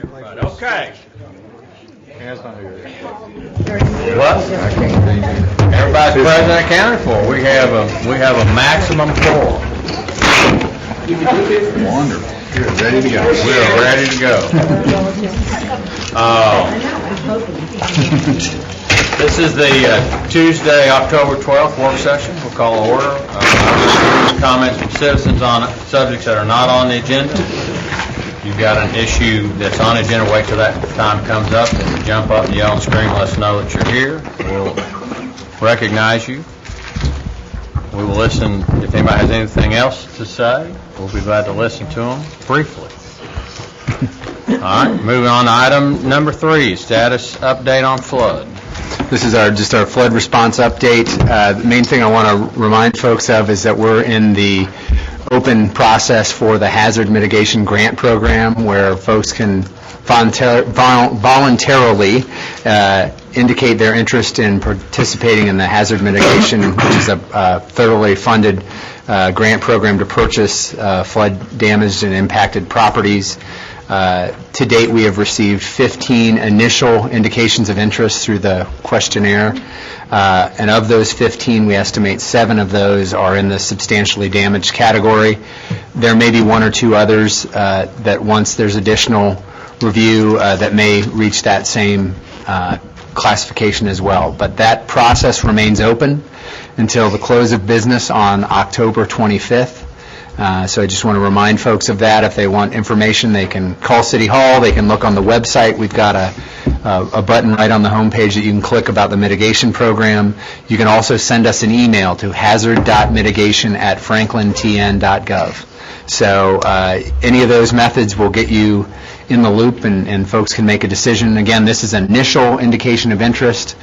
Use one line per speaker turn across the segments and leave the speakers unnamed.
everybody. Okay.
What? Everybody's present and accounted for. We have a maximum quorum.
Wonderful. Good. Ready to go.
We are ready to go. This is the Tuesday, October 12th work session. We'll call to order. Comments from citizens on subjects that are not on the agenda. If you've got an issue that's on the agenda, wait till that time comes up and jump up and yell and scream, let us know that you're here. We'll recognize you. We will listen. If anybody has anything else to say, we'll be glad to listen to them briefly. All right, moving on to item number 3, status update on flood.
This is just our flood response update. The main thing I want to remind folks of is that we're in the open process for the hazard mitigation grant program, where folks can voluntarily indicate their interest in participating in the hazard mitigation, which is a federally funded grant program to purchase flood damaged and impacted properties. To date, we have received 15 initial indications of interest through the questionnaire, and of those 15, we estimate 7 of those are in the substantially damaged category. There may be 1 or 2 others that once there's additional review that may reach that same classification as well. But that process remains open until the close of business on October 25th. So I just want to remind folks of that. If they want information, they can call City Hall. They can look on the website. We've got a button right on the homepage that you can click about the mitigation program. You can also send us an email to hazard.mitigation@franklintn.gov. So any of those methods will get you in the loop, and folks can make a decision. Again, this is initial indication of interest.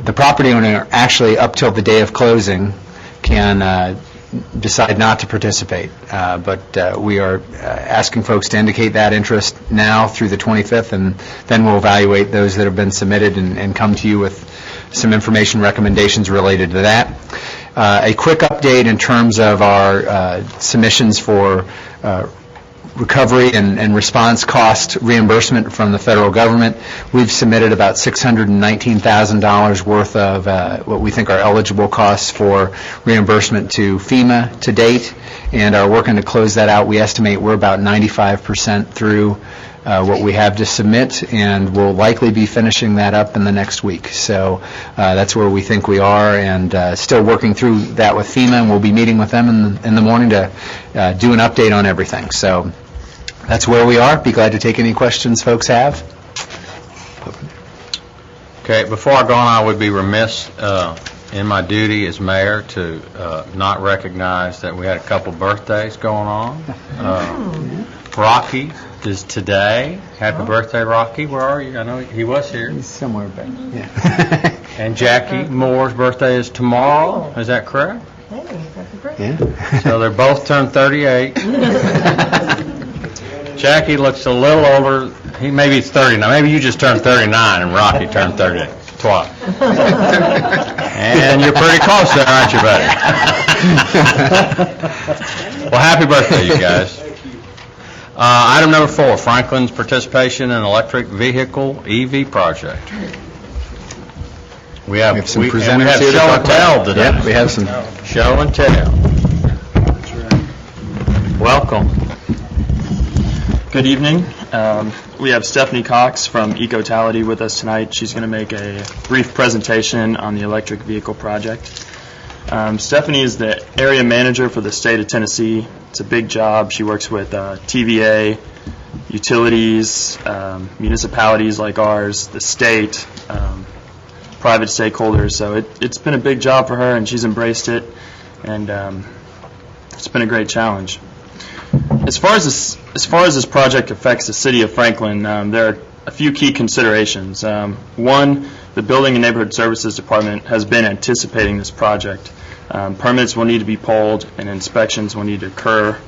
The property owner actually, up till the day of closing, can decide not to participate, but we are asking folks to indicate that interest now through the 25th, and then we'll evaluate those that have been submitted and come to you with some information recommendations related to that. A quick update in terms of our submissions for recovery and response cost reimbursement from the federal government. We've submitted about $619,000 worth of what we think are eligible costs for reimbursement to FEMA to date, and are working to close that out. We estimate we're about 95% through what we have to submit, and we'll likely be finishing that up in the next week. So that's where we think we are, and still working through that with FEMA, and we'll be meeting with them in the morning to do an update on everything. So that's where we are. Be glad to take any questions folks have.
Okay, before I go on, I would be remiss in my duty as mayor to not recognize that we had a couple birthdays going on. Rocky is today. Happy birthday, Rocky. Where are you? I know he was here.
He's somewhere back. Yeah.
And Jackie Moore's birthday is tomorrow. Is that correct?
Hey, happy birthday.
Yeah.
So they're both turned 38. Jackie looks a little older. Maybe it's 39. Maybe you just turned 39 and Rocky turned 38. Twice. And you're pretty close there, aren't you, buddy? Well, happy birthday, you guys. Item number 4, Franklin's participation in electric vehicle EV project. We have
some
and
presenters
we have
here to
show
talk
and tell today.
Yeah, we have some.
Show and tell. Welcome.
Good evening. We have Stephanie Cox from Ecotality with us tonight. She's going to make a brief presentation on the electric vehicle project. Stephanie is the area manager for the state of Tennessee. It's a big job. She works with TVA, utilities, municipalities like ours, the state, private stakeholders. So it's been a big job for her, and she's embraced it, and it's been a great challenge. As far as this project affects the city of Franklin, there are a few key considerations. One, the Building and Neighborhood Services Department has been anticipating this project. Permits will need to be pulled, and inspections will need to occur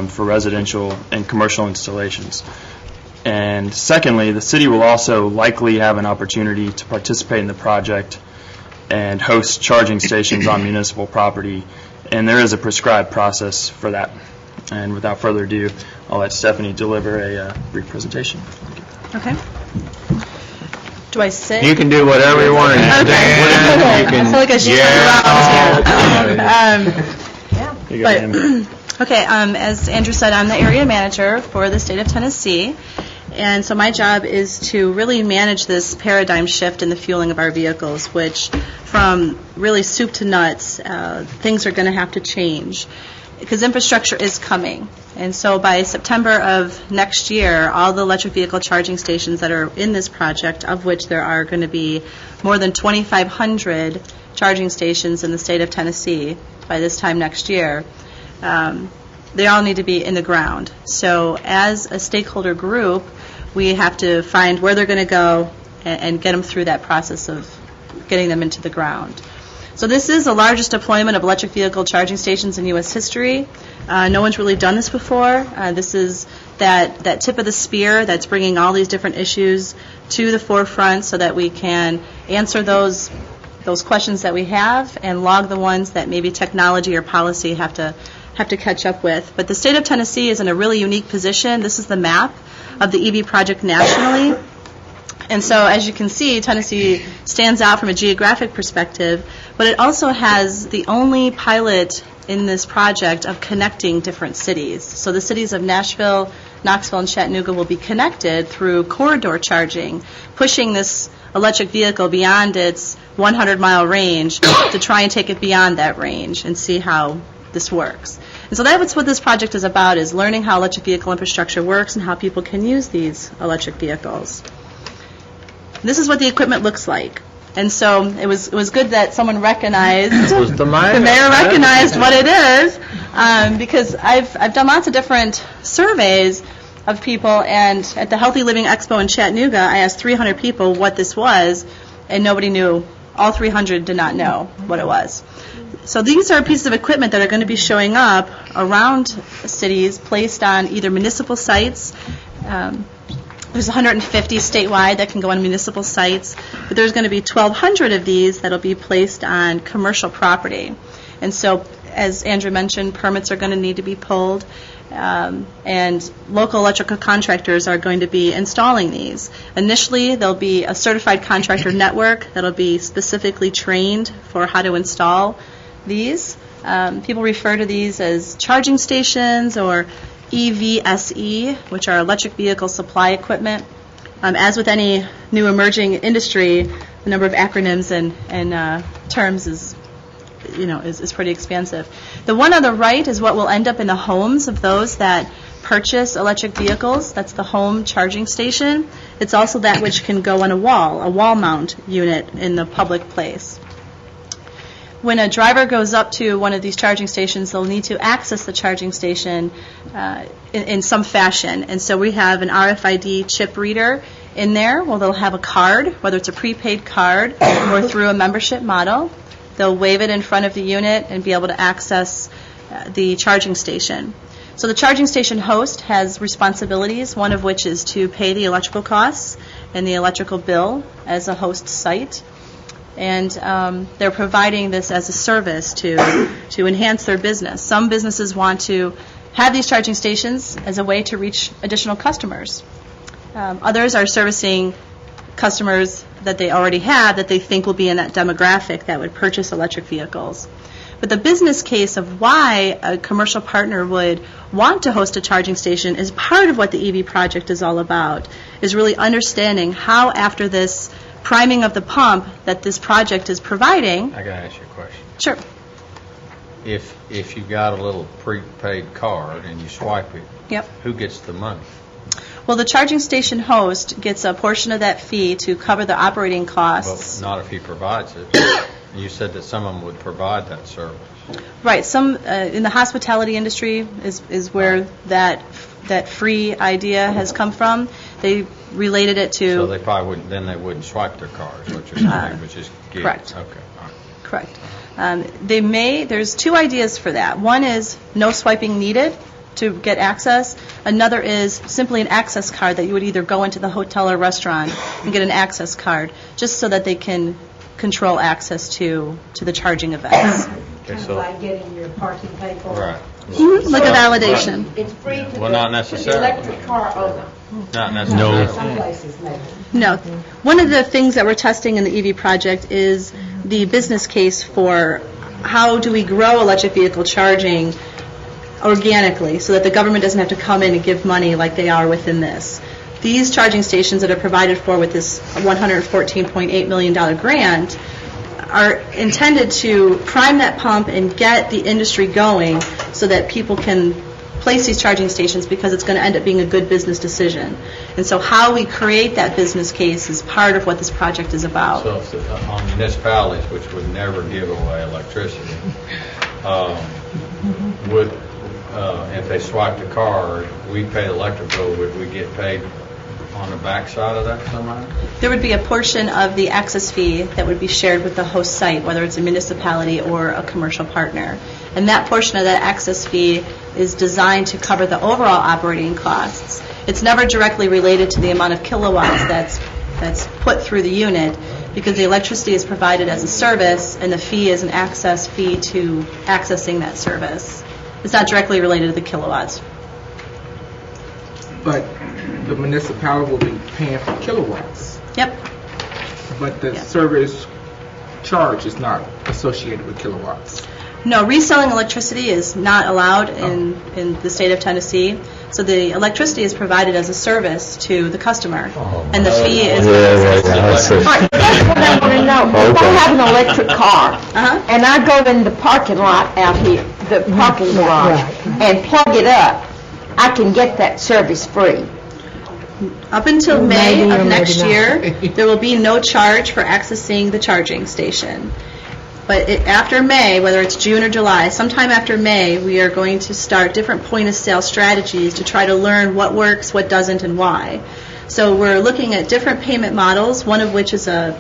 for residential and commercial installations. And secondly, the city will also likely have an opportunity to participate in the project and host charging stations on municipal property, and there is a prescribed process for that. And without further ado, I'll let Stephanie deliver a brief presentation.
Okay. Do I sit?
You can do whatever you want. You can stand, you can
I feel like I should
yell.
You got him.
Okay, as Andrew said, I'm the area manager for the state of Tennessee, and so my job is to really manage this paradigm shift in the fueling of our vehicles, which from really soup to nuts, things are going to have to change because infrastructure is coming. And so by September of next year, all the electric vehicle charging stations that are in this project, of which there are going to be more than 2,500 charging stations in the state of Tennessee by this time next year, they all need to be in the ground. So as a stakeholder group, we have to find where they're going to go and get them through that process of getting them into the ground. So this is the largest deployment of electric vehicle charging stations in U.S. history. No one's really done this before. This is that tip of the spear that's bringing all these different issues to the forefront so that we can answer those questions that we have and log the ones that maybe technology or policy have to catch up with. But the state of Tennessee is in a really unique position. This is the map of the EV project nationally. And so, as you can see, Tennessee stands out from a geographic perspective, but it also has the only pilot in this project of connecting different cities. So the cities of Nashville, Knoxville, and Chattanooga will be connected through corridor charging, pushing this electric vehicle beyond its 100-mile range to try and take it beyond that range and see how this works. And so that's what this project is about, is learning how electric vehicle infrastructure works and how people can use these electric vehicles. This is what the equipment looks like. And so it was good that someone recognized,
The
mayor recognized what it is, because I've done lots of different surveys of people, and at the Healthy Living Expo in Chattanooga, I asked 300 people what this was, and nobody knew. All 300 did not know what it was. So these are pieces of equipment that are going to be showing up around cities, placed on either municipal sites. There's 150 statewide that can go on municipal sites, but there's going to be 1,200 of these that will be placed on commercial property. And so, as Andrew mentioned, permits are going to need to be pulled, and local electrical contractors are going to be installing these. Initially, there'll be a certified contractor network that'll be specifically trained for how to install these. People refer to these as charging stations or EVSE, which are electric vehicle supply equipment. As with any new emerging industry, the number of acronyms and terms is pretty expansive. The one on the right is what will end up in the homes of those that purchase electric vehicles. That's the home charging station. It's also that which can go on a wall mount unit in the public place. When a driver goes up to one of these charging stations, they'll need to access the charging station in some fashion. And so we have an RFID chip reader in there. Well, they'll have a card, whether it's a prepaid card or through a membership model. They'll wave it in front of the unit and be able to access the charging station. So the charging station host has responsibilities, one of which is to pay the electrical costs and the electrical bill as a host site. And they're providing this as a service to enhance their business. Some businesses want to have these charging stations as a way to reach additional customers. Others are servicing customers that they already have that they think will be in that demographic that would purchase electric vehicles. But the business case of why a commercial partner would want to host a charging station is part of what the EV project is all about, is really understanding how after this priming of the pump that this project is providing.
I got to ask you a question.
Sure.
If you got a little prepaid card and you swipe it,
Yep.
who gets the money?
Well, the charging station host gets a portion of that fee to cover the operating
Well,
costs.
not if he provides it. You said that some of them would provide that service.
Right. Some in the hospitality industry is where that free idea has come from. They related it to.
So they probably wouldn't. Then they wouldn't swipe their cards. What you're saying, but just give.
Correct.
Okay. All right.
Correct. There's two ideas for that. One is no swiping needed to get access. Another is simply an access card that you would either go into the hotel or restaurant and get an access card just so that they can control access to the charging events.
Okay,
Kind of
so
like getting your parking paid for.
right.
Like a validation.
It's free to
Well, not
the
necessarily.
electric car owner.
Not necessarily.
Some places maybe.
No. One of the things that we're testing in the EV project is the business case for how do we grow electric vehicle charging organically so that the government doesn't have to come in and give money like they are within this. These charging stations that are provided for with this $114.8 million grant are intended to prime that pump and get the industry going so that people can place these charging stations because it's going to end up being a good business decision. And so how we create that business case is part of what this project is about.
So if on municipalities, which would never give away electricity, would, if they swiped the car, we pay the electric bill, would we get paid on the backside of that somehow?
There would be a portion of the access fee that would be shared with the host site, whether it's a municipality or a commercial partner. And that portion of that access fee is designed to cover the overall operating costs. It's never directly related to the amount of kilowatts that's put through the unit, because the electricity is provided as a service and the fee is an access fee to accessing that service. It's not directly related to the kilowatts.
But the municipality will be paying for kilowatts,
Yep.
but the
Yeah.
service charge is not associated with kilowatts.
No, reselling electricity is not allowed in the state of Tennessee. So the electricity is provided as a service to the customer, and the fee is...
All right, that's what I want to know. If I have an electric car,
Uh-huh.
and I go in the parking lot out here, the parking garage, and plug it up, I can get that service free.
Up until May of next year, there will be no charge for accessing the charging station. But after May, whether it's June or July, sometime after May, we are going to start different point-of-sale strategies to try to learn what works, what doesn't, and why. So we're looking at different payment models, one of which is a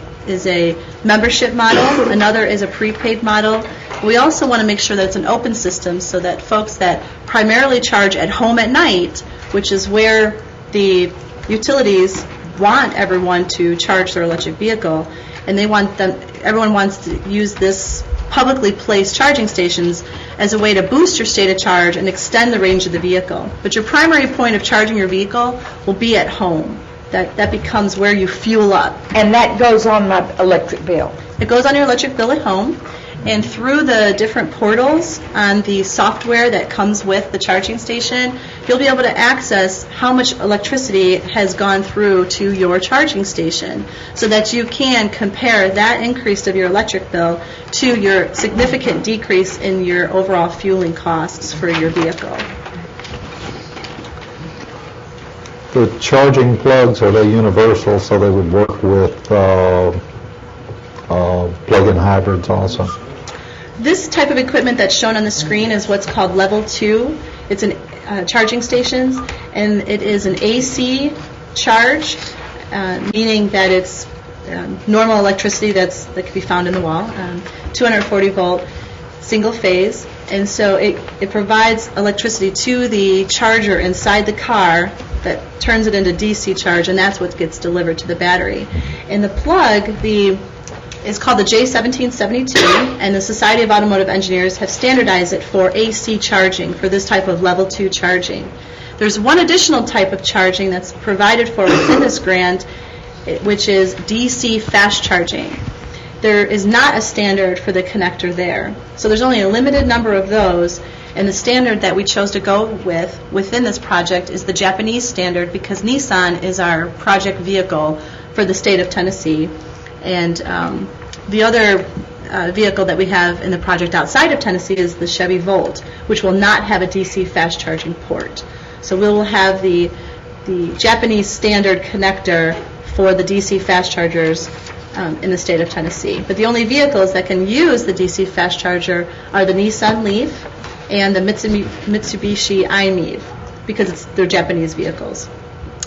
membership model, another is a prepaid model. We also want to make sure that it's an open system so that folks that primarily charge at home at night, which is where the utilities want everyone to charge their electric vehicle, and everyone wants to use this publicly placed charging stations as a way to boost your state of charge and extend the range of the vehicle. But your primary point of charging your vehicle will be at home. That becomes where you fuel up.
And that goes on my electric bill.
It goes on your electric bill at home, and through the different portals on the software that comes with the charging station, you'll be able to access how much electricity has gone through to your charging station so that you can compare that increase of your electric bill to your significant decrease in your overall fueling costs for your vehicle.
The charging plugs, are they universal, so they would work with plug-in hybrids also?
This type of equipment that's shown on the screen is what's called Level 2. It's an charging stations, and it is an AC charge, meaning that it's normal electricity that can be found in the wall, 240-volt, single phase. And so it provides electricity to the charger inside the car that turns it into DC charge, and that's what gets delivered to the battery. And the plug, is called the J1772, and the Society of Automotive Engineers have standardized it for AC charging, for this type of level 2 charging. There's one additional type of charging that's provided for within this grant, which is DC fast charging. There is not a standard for the connector there. So there's only a limited number of those, and the standard that we chose to go with within this project is the Japanese standard, because Nissan is our project vehicle for the state of Tennessee. And the other vehicle that we have in the project outside of Tennessee is the Chevy Volt, which will not have a DC fast charging port. So we will have the Japanese standard connector for the DC fast chargers in the state of Tennessee. But the only vehicles that can use the DC fast charger are the Nissan Leaf and the Mitsubishi i-MiEV, because they're Japanese vehicles.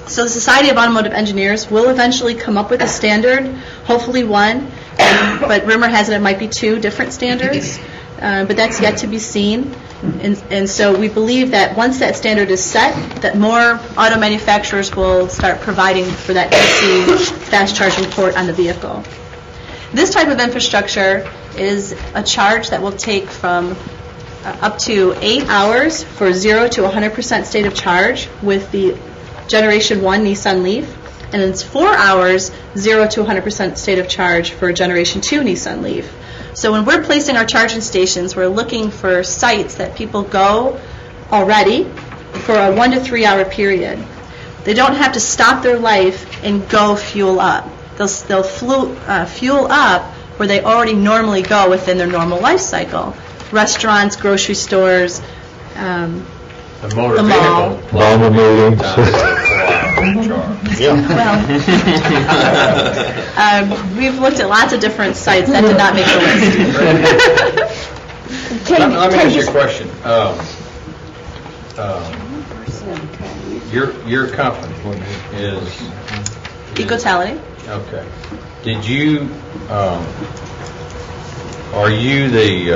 So the Society of Automotive Engineers will eventually come up with a standard, hopefully one, but rumor has it might be two different standards, but that's yet to be seen. And so we believe that once that standard is set, that more auto manufacturers will start providing for that DC fast charging port on the vehicle. This type of infrastructure is a charge that will take from up to 8 hours for 0 to 100% state of charge with the Generation 1 Nissan Leaf, and it's 4 hours, 0 to 100% state of charge for Generation 2 Nissan Leaf. So when we're placing our charging stations, we're looking for sites that people go already for a 1 to 3 hour period. They don't have to stop their life and go fuel up. They'll fuel up where they already normally go within their normal life cycle. Restaurants, grocery stores,
The motor
The mall.
vehicle.
Normal meetings.
we've looked at lots of different sites. That did not make the list.
Let me ask you a question. Your company is...
Ecotality.
Okay. Did you, are you the,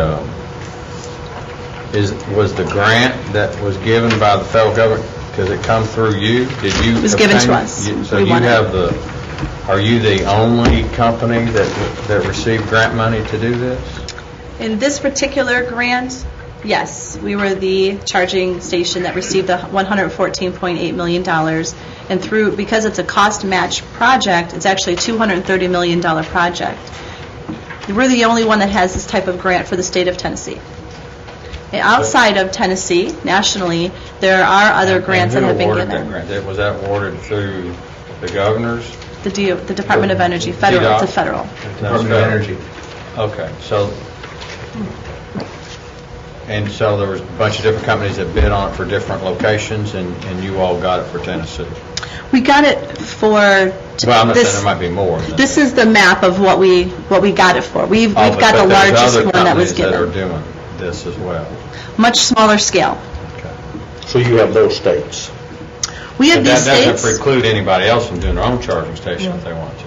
was the grant that was given by the federal government, does it come through you? Did you?
It was given to
obtain-
us.
So
We
you
won it.
have are you the only company that received grant money to do this?
In this particular grant, yes, we were the charging station that received the $114.8 million. And because it's a cost match project, it's actually a $230 million project. We're the only one that has this type of grant for the state of Tennessee. And outside of Tennessee, nationally, there are other grants that have been
And who
given.
awarded that grant? Was that awarded through the governors?
The Department of Energy, federal, it's a federal.
Department of Energy. Okay, so there was a bunch of different companies that bid on it for different locations, and you all got it for Tennessee.
We got it for
Well, I'm not saying
this.
there might be more. than
This
that.
is the map of what we got it for. We've
Oh,
got the
but there's
largest
other
one that was
companies that are
given.
doing this as well.
Much smaller scale.
So you have those states.
We have
But
these
that doesn't
states.
preclude anybody else from doing their own charging station if they want to.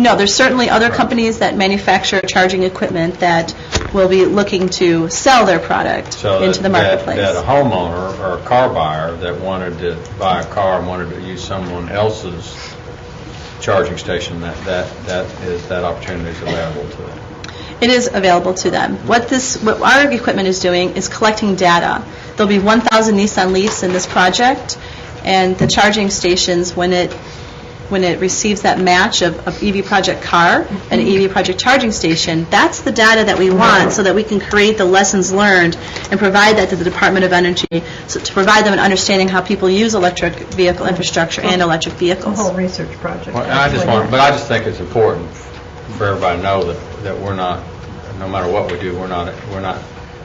No, there's certainly other companies that manufacture charging equipment that will be looking to sell their product
So
into the marketplace.
that a homeowner or a car buyer that wanted to buy a car and wanted to use someone else's charging station, that opportunity is available to them.
It is available to them. What our equipment is doing is collecting data. There'll be 1,000 Nissan Leafs in this project, and the charging stations, when it receives that match of EV Project car and EV Project charging station, that's the data that we want so that we can create the lessons learned and provide that to the Department of Energy to provide them an understanding how people use electric vehicle infrastructure and electric vehicles.
research project.
Well, I just think it's important for everybody to know that we're not, no matter what we do, we're not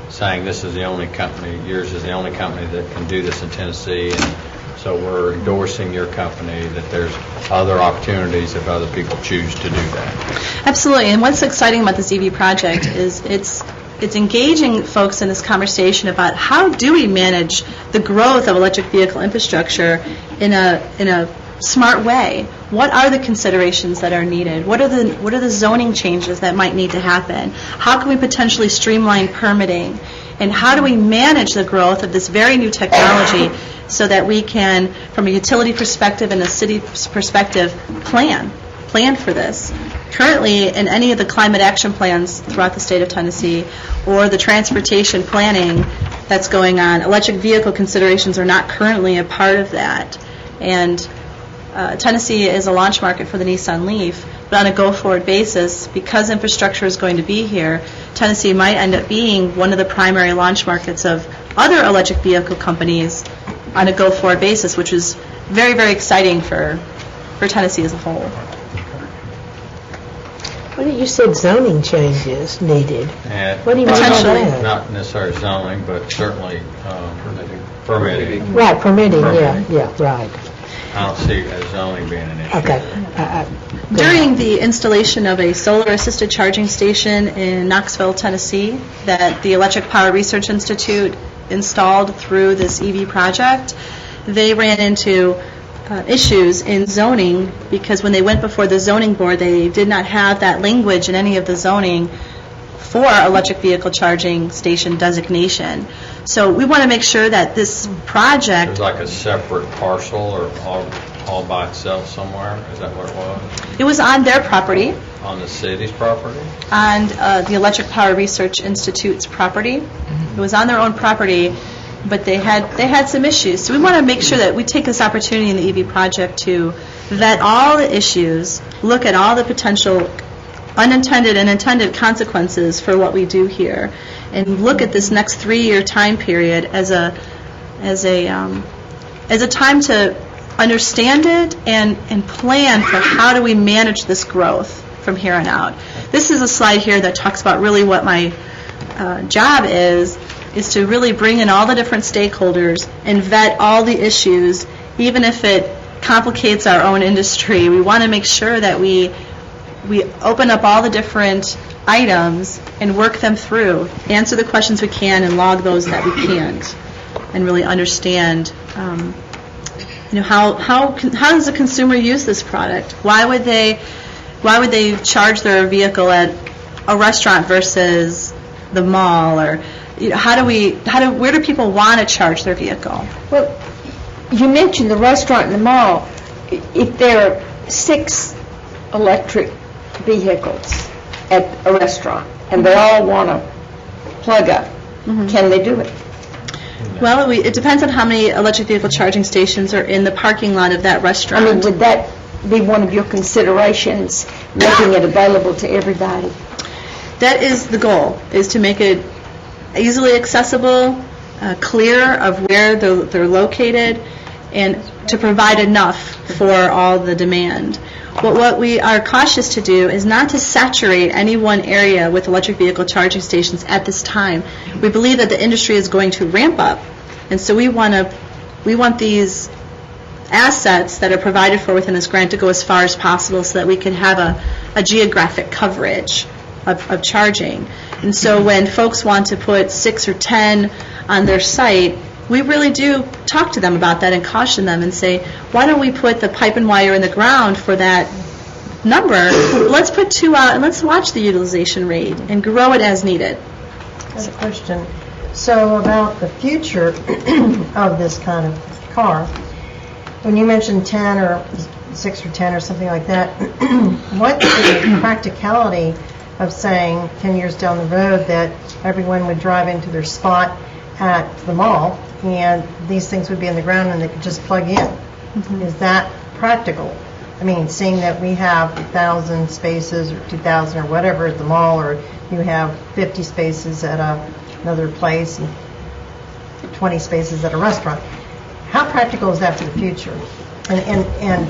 saying this is the only company, yours is the only company that can do this in Tennessee, and so we're endorsing your company, that there's other opportunities if other people choose to do that.
Absolutely, and what's exciting about this EV project is it's engaging folks in this conversation about how do we manage the growth of electric vehicle infrastructure in a smart way. What are the considerations that are needed? What are the zoning changes that might need to happen? How can we potentially streamline permitting? And how do we manage the growth of this very new technology so that we can, from a utility perspective and a city perspective, plan for this? Currently, in any of the climate action plans throughout the state of Tennessee or the transportation planning that's going on, electric vehicle considerations are not currently a part of that. And Tennessee is a launch market for the Nissan Leaf, but on a go-forward basis, because infrastructure is going to be here, Tennessee might end up being one of the primary launch markets of other electric vehicle companies on a go-forward basis, which is very, very exciting for Tennessee as a whole.
Well, you said zoning changes needed.
And
What do you mean by
Potentially.
that?
Not necessarily zoning, but certainly permitting.
Right, permitting, yeah, right.
I don't see zoning being an issue.
Okay.
During the installation of a solar-assisted charging station in Knoxville, Tennessee, that the Electric Power Research Institute installed through this EV project, they ran into issues in zoning because when they went before the zoning board, they did not have that language in any of the zoning for electric vehicle charging station designation. So we want to make sure that this project
There's like a separate parcel or all by itself somewhere? Is that what it was?
It was on their property,
On the city's property?
on the Electric Power Research Institute's property. It was on their own property, but they had some issues. So we want to make sure that we take this opportunity in the EV project to vet all the issues, look at all the potential unintended and intended consequences for what we do here, and look at this next 3-year time period as a time to understand it and plan for how do we manage this growth from here on out. This is a slide here that talks about really what my job is to really bring in all the different stakeholders and vet all the issues, even if it complicates our own industry. We want to make sure that we open up all the different items and work them through, answer the questions we can, and log those that we can't, and really understand how does a consumer use this product? Why would they charge their vehicle at a restaurant versus the mall? Or where do people want to charge their vehicle?
Well, you mentioned the restaurant and the mall. If there are 6 electric vehicles at a restaurant and they all want to plug up, can they do it?
Well, it depends on how many electric vehicle charging stations are in the parking lot of that
I
restaurant.
mean, would that be one of your considerations, making it available to everybody?
That is the goal, is to make it easily accessible, clear of where they're located, and to provide enough for all the demand. But what we are cautious to do is not to saturate any one area with electric vehicle charging stations at this time. We believe that the industry is going to ramp up, and so we want these assets that are provided for within this grant to go as far as possible so that we can have a geographic coverage of charging. And so when folks want to put 6 or 10 on their site, we really do talk to them about that and caution them and say, why don't we put the pipe and wire in the ground for that number? Let's put 2 out and let's watch the utilization rate and grow it as needed.
I have a question. So about the future of this kind of car, when you mentioned 10 or 6 or 10 or something like that, what's the practicality of saying 10 years down the road that everyone would drive into their spot at the mall and these things would be in the ground and they could just plug in? Is that practical? I mean, seeing that we have 1,000 spaces or 2,000 or whatever at the mall, or you have 50 spaces at another place and 20 spaces at a restaurant. How practical is that for the future? And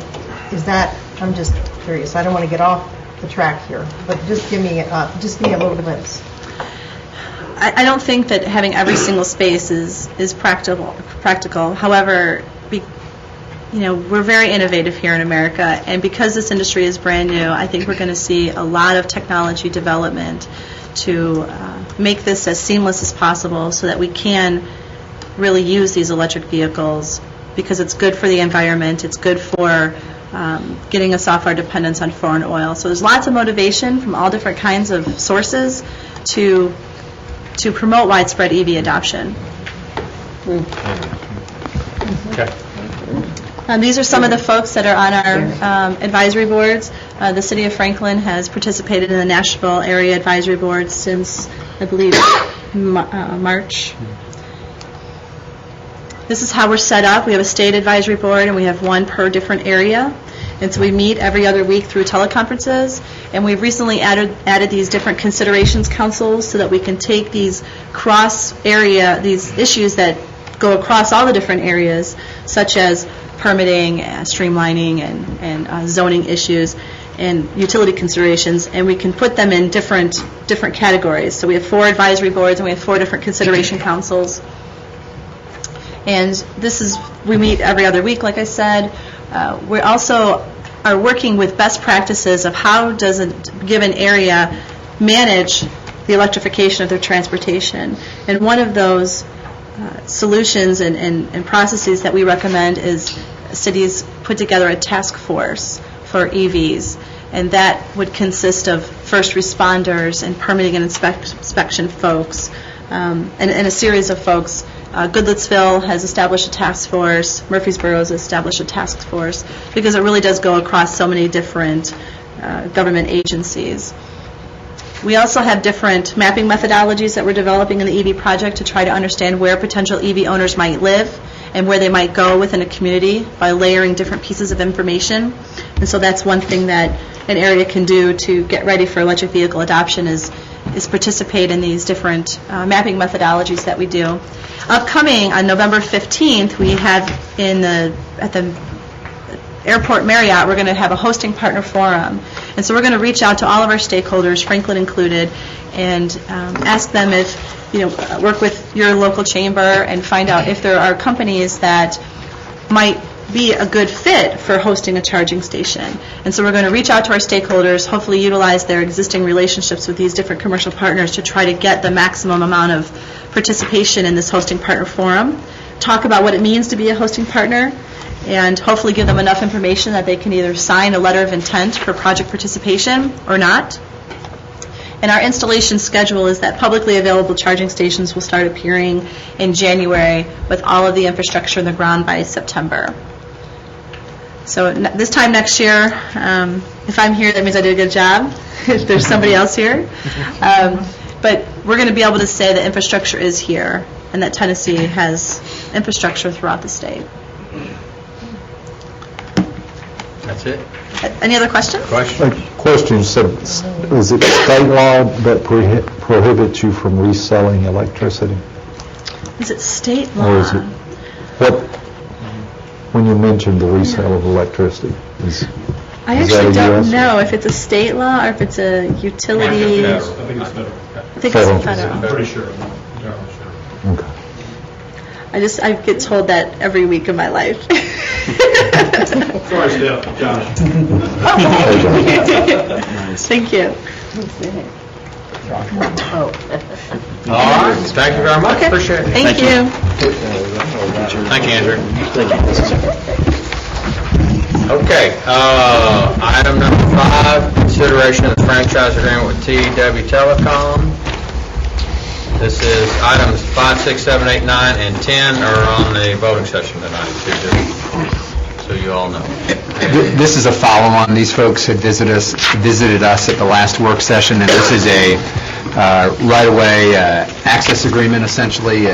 is that, I'm just curious, I don't want to get off the track here, but just give me a little glimpse.
I don't think that having every single space is practical. However, we're very innovative here in America, and because this industry is brand new, I think we're going to see a lot of technology development to make this as seamless as possible so that we can really use these electric vehicles, because it's good for the environment, it's good for getting us off our dependence on foreign oil. So there's lots of motivation from all different kinds of sources to promote widespread EV adoption.
Okay.
These are some of the folks that are on our advisory boards. The City of Franklin has participated in the Nashville Area Advisory Board since, I believe, March. This is how we're set up. We have a state advisory board, and we have one per different area. And so we meet every other week through teleconferences, and we've recently added these different considerations councils so that we can take these these issues that go across all the different areas, such as permitting, streamlining, and zoning issues, and utility considerations, and we can put them in different categories. So we have 4 advisory boards, and we have 4 different consideration councils. And we meet every other week, like I said. We also are working with best practices of how does a given area manage the electrification of their transportation. And one of those solutions and processes that we recommend is cities put together a task force for EVs, and that would consist of first responders and permitting and inspection folks, and a series of folks Goodlettsville has established a task force, Murfreesboro has established a task force, because it really does go across so many different government agencies. We also have different mapping methodologies that we're developing in the EV project to try to understand where potential EV owners might live and where they might go within a community by layering different pieces of information. And so that's one thing that an area can do to get ready for electric vehicle adoption is participate in these different mapping methodologies that we do. Upcoming on November 15th, we have at the Airport Marriott, we're going to have a hosting partner forum. And so we're going to reach out to all of our stakeholders, Franklin included, and ask them if, work with your local chamber and find out if there are companies that might be a good fit for hosting a charging station. And so we're going to reach out to our stakeholders, hopefully utilize their existing relationships with these different commercial partners to try to get the maximum amount of participation in this hosting partner forum, talk about what it means to be a hosting partner, and hopefully give them enough information that they can either sign a letter of intent for project participation or not. And our installation schedule is that publicly available charging stations will start appearing in January with all of the infrastructure in the ground by September. So this time next year, if I'm here, that means I did a good job. If there's somebody else here. But we're going to be able to say that infrastructure is here and that Tennessee has infrastructure throughout the state.
That's it?
Any other questions?
Question, so is it state law that prohibits you from reselling electricity?
Is it state law?
Or is it, when you mentioned the resale of electricity,
I
is that
actually
a
don't
US?
know if it's a state law or if it's a utility.
I think it's federal.
I think it's federal.
I'm pretty sure. I'm not entirely sure.
Okay.
I get told that every week of my life.
Sorry, Steph. Josh.
Thank you.
All right, thank you very much,
Okay.
appreciate it.
Thank you.
Thank you, Andrew. Okay, item number 5, consideration of the franchise agreement with TW Telecom. This is items 5, 6, 7, 8, 9, and 10 are on the voting session tonight, so you all know.
This is a follow-on. These folks had visited us at the last work session, and this is a right-of-way access agreement, essentially.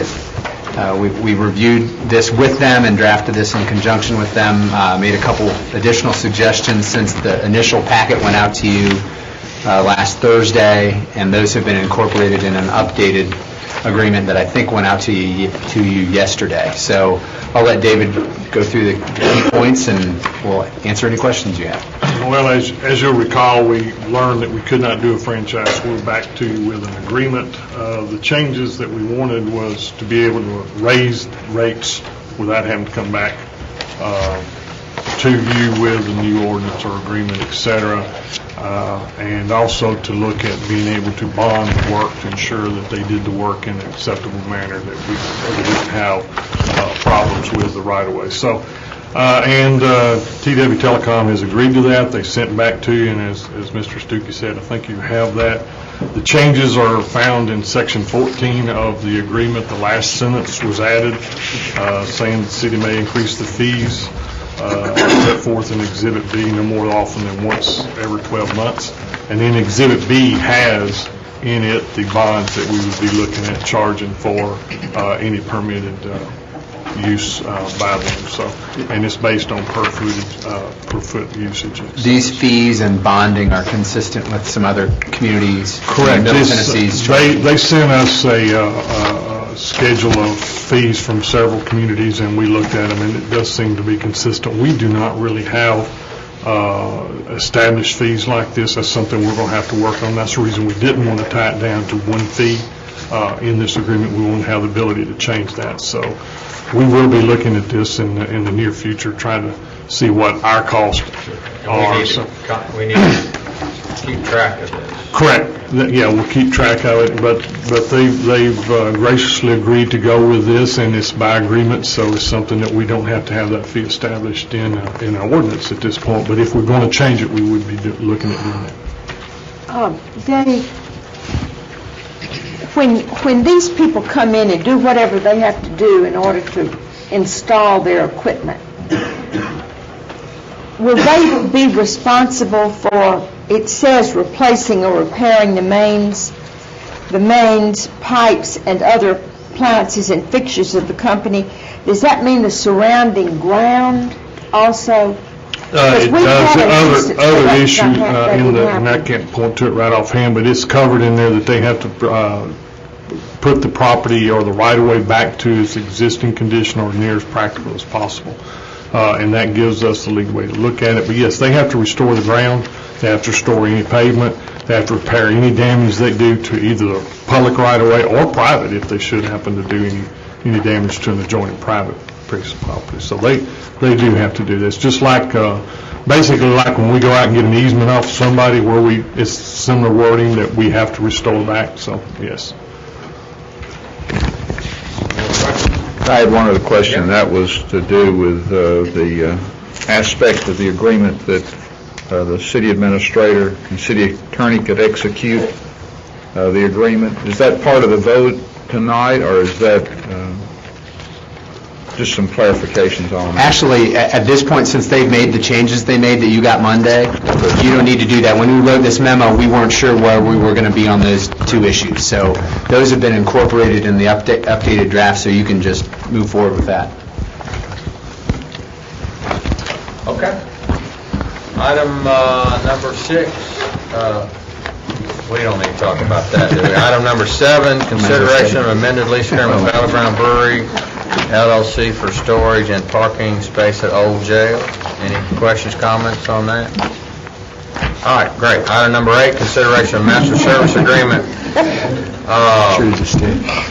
We reviewed this with them and drafted this in conjunction with them, made a couple additional suggestions since the initial packet went out to you last Thursday, and those have been incorporated in an updated agreement that I think went out to you yesterday. So I'll let David go through the key points, and we'll answer any questions you have.
Well, as you'll recall, we learned that we could not do a franchise. We're back to you with an agreement. The changes that we wanted was to be able to raise rates without having to come back to you with a new ordinance or agreement, et cetera, and also to look at being able to bond the work to ensure that they did the work in an acceptable manner, that we didn't have problems with the right-of-way. So, and TW Telecom has agreed to that. They sent back to you, and as Mr. Stuckey said, I think you have that. The changes are found in Section 14 of the agreement. The last sentence was added saying the city may increase the fees set forth in Exhibit B no more often than once every 12 months. And then Exhibit B has in it the bonds that we would be looking at charging for any permitted use by them. So, and it's based on per foot usage.
These fees and bonding are consistent with some other communities.
Correct.
Middle Tennessee's.
They sent us a schedule of fees from several communities, and we looked at them, and it does seem to be consistent. We do not really have established fees like this. That's something we're going to have to work on. That's the reason we didn't want to tie it down to one fee in this agreement. We want to have the ability to change that. So we will be looking at this in the near future, trying to see what our costs are.
We need to keep track of this.
Correct. Yeah, we'll keep track of it, but they've graciously agreed to go with this, and it's by agreement, so it's something that we don't have to have that fee established in our ordinance at this point. But if we're going to change it, we would be looking at doing that.
Dave, when these people come in and do whatever they have to do in order to install their equipment, will they be responsible for, it says replacing or repairing the mains, pipes, and other appliances and fixtures of the company? Does that mean the surrounding ground also?
It
we've had an
does.
instance where
Other
that
issue
didn't
and I
happen.
can't point to it right offhand, but it's covered in there that they have to put the property or the right-of-way back to its existing condition or near as practical as possible. And that gives us the legal way to look at it. But yes, they have to restore the ground, they have to restore any pavement, they have to repair any damage they do to either the public right-of-way or private if they should happen to do any damage to an adjoining private piece of property. So they do have to do this. Just like, basically like when we go out and get an easement off somebody where it's similar wording that we have to restore back. So, yes.
I had one other question. That was to do with the aspect of the agreement that the city administrator and city attorney could execute the agreement. Is that part of the vote tonight, or is that just some clarifications on that?
Actually, at this point, since they've made the changes they made that you got Monday, you don't need to do that. When we wrote this memo, we weren't sure where we were going to be on those two issues. So those have been incorporated in the updated draft, so you can just move forward with that.
Okay. Item number 6, we don't need to talk about that, do we? Item number 7, consideration of amended lease agreement with Battleground Brewery LLC for storage and parking space at Old Jail. Any questions, comments on that? All right, great. Item number 8, consideration of master service agreement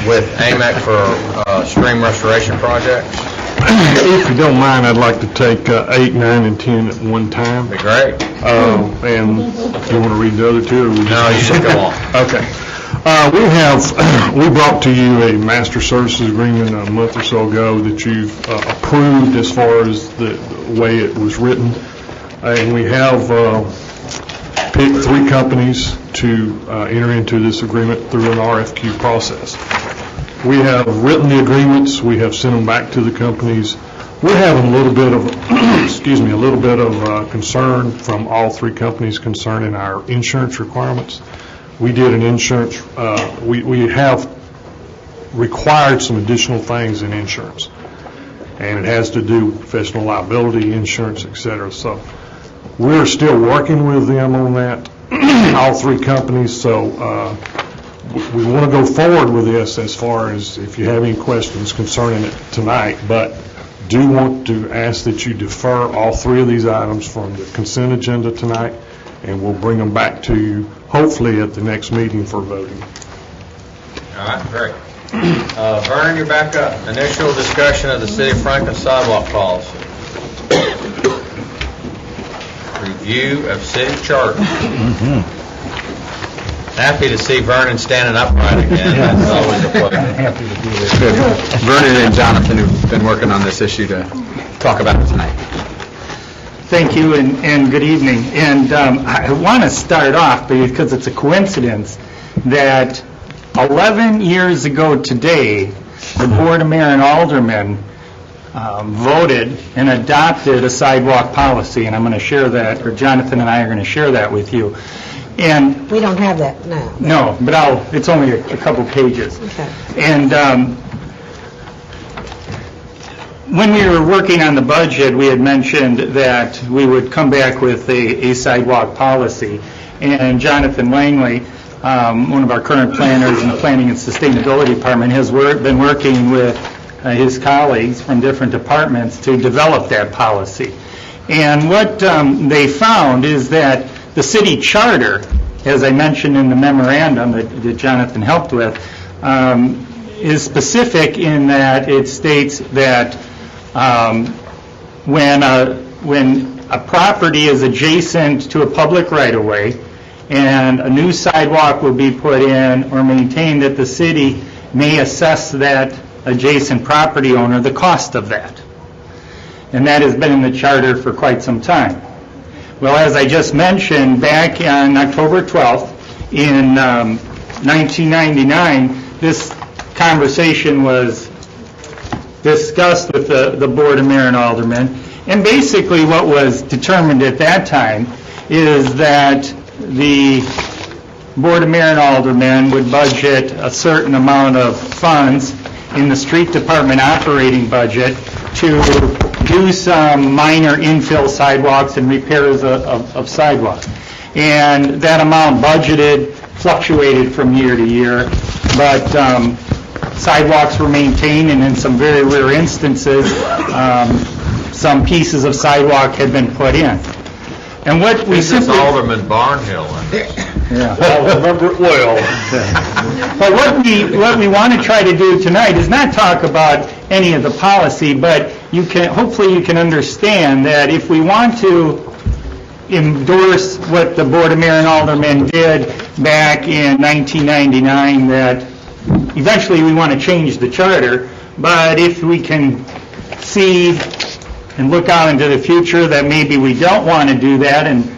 with AMEC for stream restoration projects.
If you don't mind, I'd like to take 8, 9, and 10 at one time.
Be great.
And do you want to read the other two? Or
No, you should go on.
Okay. We brought to you a master services agreement a month or so ago that you've approved as far as the way it was written. And we have picked 3 companies to enter into this agreement through an RFQ process. We have written the agreements, we have sent them back to the companies. We're having a little bit of concern from all 3 companies concerning our insurance requirements. We did an insurance, we have required some additional things in insurance, and it has to do with professional liability, insurance, et cetera. So we're still working with them on that, all 3 companies, so we want to go forward with this as far as if you have any questions concerning it tonight, but do want to ask that you defer all 3 of these items from the consent agenda tonight, and we'll bring them back to you hopefully at the next meeting for voting.
All right, great. Vernon, you're back up. Initial discussion of the City of Franklin sidewalk policy. Review of city charter. Happy to see Vernon standing upright again. That's always a pleasure.
Vernon and Jonathan have been working on this issue to talk about it tonight.
Thank you, and good evening. And I want to start off because it's a coincidence that 11 years ago today, the Board of Mayor and Aldermen voted and adopted a sidewalk policy, and I'm going to share that, or Jonathan and I are going to share that with you. And
We don't have that now.
no, but it's only a couple pages.
Okay.
And when we were working on the budget, we had mentioned that we would come back with a sidewalk policy. And Jonathan Langley, one of our current planners in the Planning and Sustainability Department, has been working with his colleagues from different departments to develop that policy. And what they found is that the city charter, as I mentioned in the memorandum that Jonathan helped with, is specific in that it states that when a property is adjacent to a public right-of-way and a new sidewalk will be put in or maintained, that the city may assess that adjacent property owner the cost of that. And that has been in the charter for quite some time. Well, as I just mentioned, back on October 12th, in 1999, this conversation was discussed with the Board of Mayor and Aldermen. And basically what was determined at that time is that the Board of Mayor and Aldermen would budget a certain amount of funds in the street department operating budget to do some minor infill sidewalks and repairs of sidewalks. And that amount budgeted fluctuated from year to year, but sidewalks were maintained, and in some very rare instances, some pieces of sidewalk had been put in. And what we
This is
simply...
Alderman Barnhill.
Yeah.
I remember it well.
But what we want to try to do tonight is not talk about any of the policy, but hopefully you can understand that if we want to endorse what the Board of Mayor and Aldermen did back in 1999, that eventually we want to change the charter, but if we can see and look out into the future that maybe we don't want to do that and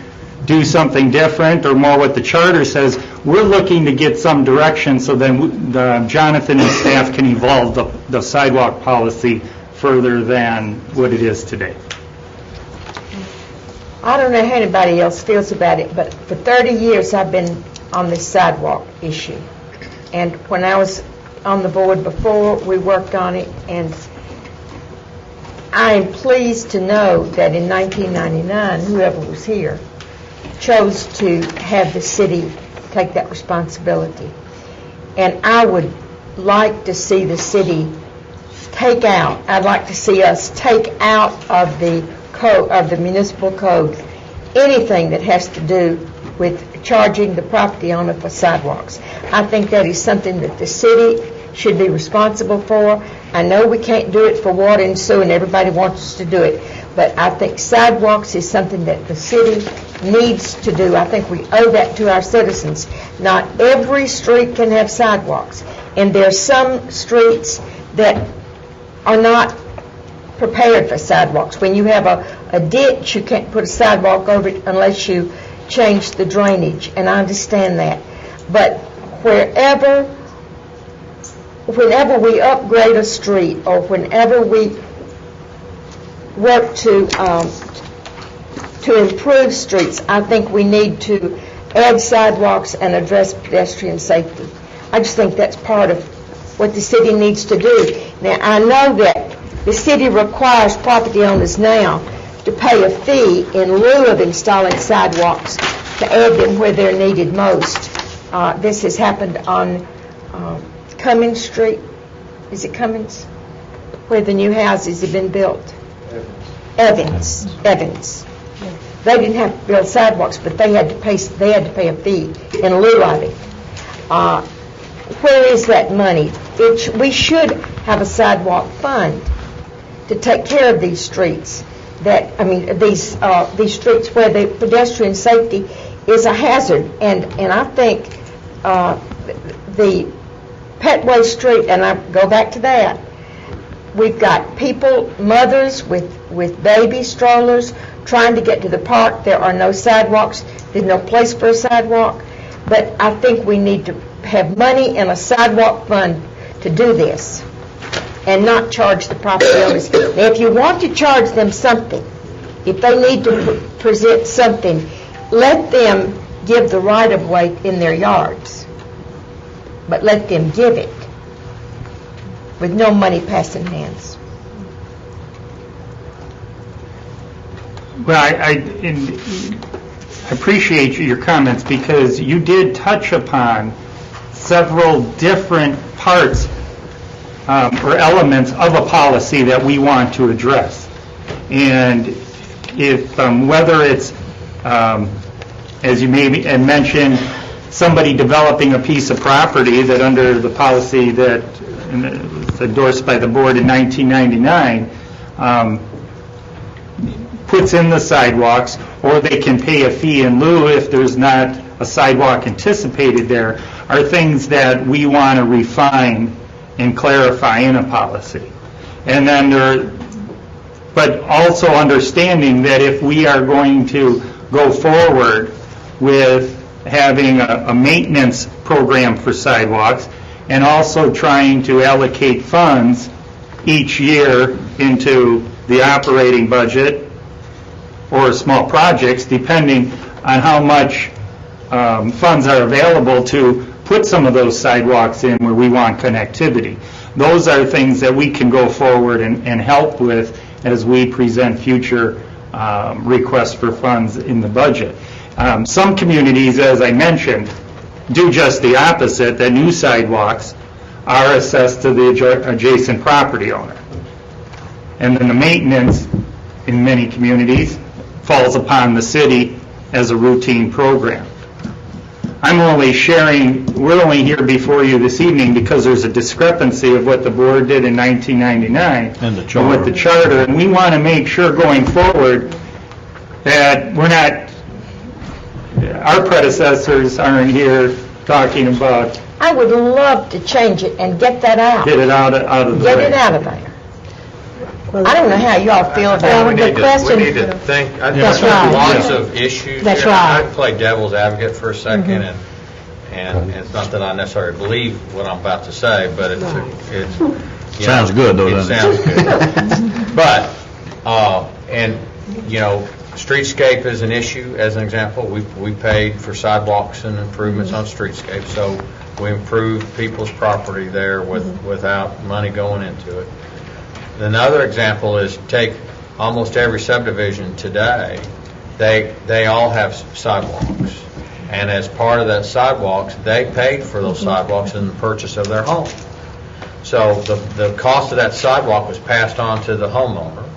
do something different or more what the charter says, we're looking to get some direction so then Jonathan and staff can evolve the sidewalk policy further than what it is today.
I don't know how anybody else feels about it, but for 30 years I've been on this sidewalk issue. And when I was on the board before, we worked on it, and I am pleased to know that in 1999, whoever was here chose to have the city take that responsibility. And I would like to see the city I'd like to see us take out of the code, of the municipal code, anything that has to do with charging the property owner for sidewalks. I think that is something that the city should be responsible for. I know we can't do it for water and sewer, and everybody wants us to do it, but I think sidewalks is something that the city needs to do. I think we owe that to our citizens. Not every street can have sidewalks, and there are some streets that are not prepared for sidewalks. When you have a ditch, you can't put a sidewalk over it unless you change the drainage, and I understand that. But whenever we upgrade a street, or whenever we work to improve streets, I think we need to add sidewalks and address pedestrian safety. I just think that's part of what the city needs to do. Now, I know that the city requires property owners now to pay a fee in lieu of installing sidewalks to add them where they're needed most. This has happened on Cummings Street. Is it Cummings? Where the new houses have been built. Evans. They didn't have to build sidewalks, but they had to pay a fee in lieu of it. Where is that money? We should have a sidewalk fund to take care of these streets. These streets where the pedestrian safety is a hazard. And I think the Petway Street, and I go back to that, we've got people, mothers with baby strollers trying to get to the park. There are no sidewalks. There's no place for a sidewalk. But I think we need to have money in a sidewalk fund to do this and not charge the property owners. Now, if you want to charge them something, if they need to present something, let them give the right-of-way in their yards. But let them give it with no money passing hands.
Well, I appreciate your comments, because you did touch upon several different parts or elements of a policy that we want to address. And if whether it's, as you may have mentioned, somebody developing a piece of property that under the policy that was endorsed by the board in 1999 puts in the sidewalks, or they can pay a fee in lieu if there's not a sidewalk anticipated there, are things that we want to refine and clarify in a policy. And then but also understanding that if we are going to go forward with having a maintenance program for sidewalks, and also trying to allocate funds each year into the operating budget or small projects, depending on how much funds are available to put some of those sidewalks in where we want connectivity. Those are things that we can go forward and help with as we present future requests for funds in the budget. Some communities, as I mentioned, do just the opposite, that new sidewalks are assessed to the adjacent property owner. And then the maintenance, in many communities, falls upon the city as a routine program. I'm only sharing, we're only here before you this evening because there's a discrepancy of what the board did in 1999
And the charter.
with the charter, and we want to make sure going forward that we're not, our predecessors aren't here talking about
I would love to change it and get that out.
get it out of the
Get
way.
it out of there. I don't know how y'all feel about it.
We need to think, I think
That's
there's
right.
lots of issues.
That's
here.
right.
I play devil's advocate for a second, and it's not that I necessarily believe what I'm about to say, but it's sounds good, though, doesn't it? It sounds good. But, and, you know, streetscape is an issue, as an example. We paid for sidewalks and improvements on streetscape, so we improved people's property there without money going into it. Another example is take almost every subdivision today, they all have sidewalks. And as part of that sidewalks, they paid for those sidewalks in the purchase of their home. So the cost of that sidewalk was passed on to the homeowner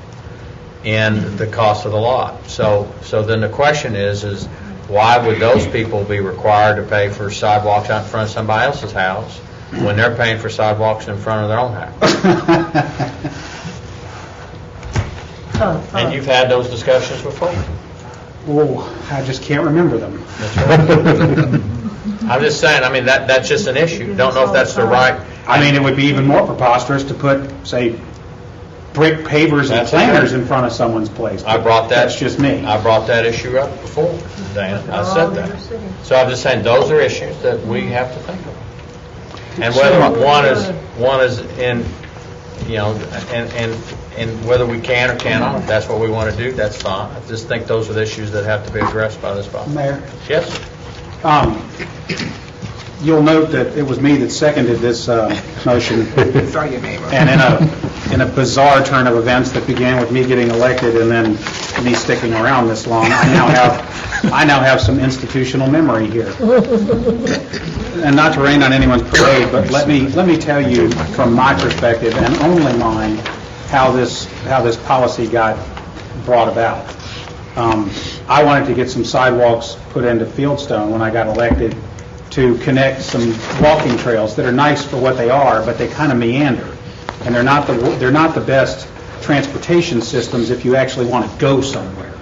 in the cost of the lot. So then the question is why would those people be required to pay for sidewalks out in front of somebody else's house when they're paying for sidewalks in front of their own house? And you've had those discussions before?
Oh, I just can't remember them.
I'm just saying, I mean, that's just an issue. Don't know if that's the right...
I mean, it would be even more preposterous to put, say, brick pavers and
That's
planters
okay.
in front of someone's place.
I brought that...
That's just me.
I brought that issue up before, Dana. I said that. So I'm just saying, those are issues that we have to think about. And whether one is in, you know, and whether we can or cannot, if that's what we want to do, that's fine. I just think those are the issues that have to be addressed by this body.
Mayor?
Yes?
You'll note that it was me that seconded this motion.
Throw your name up.
And in a bizarre turn of events that began with me getting elected and then me sticking around this long, I now have some institutional memory here. And not to rain on anyone's parade, but let me tell you from my perspective and only mine how this policy got brought about. I wanted to get some sidewalks put into Fieldstone when I got elected to connect some walking trails that are nice for what they are, but they kind of meander. And they're not the best transportation systems if you actually want to go somewhere,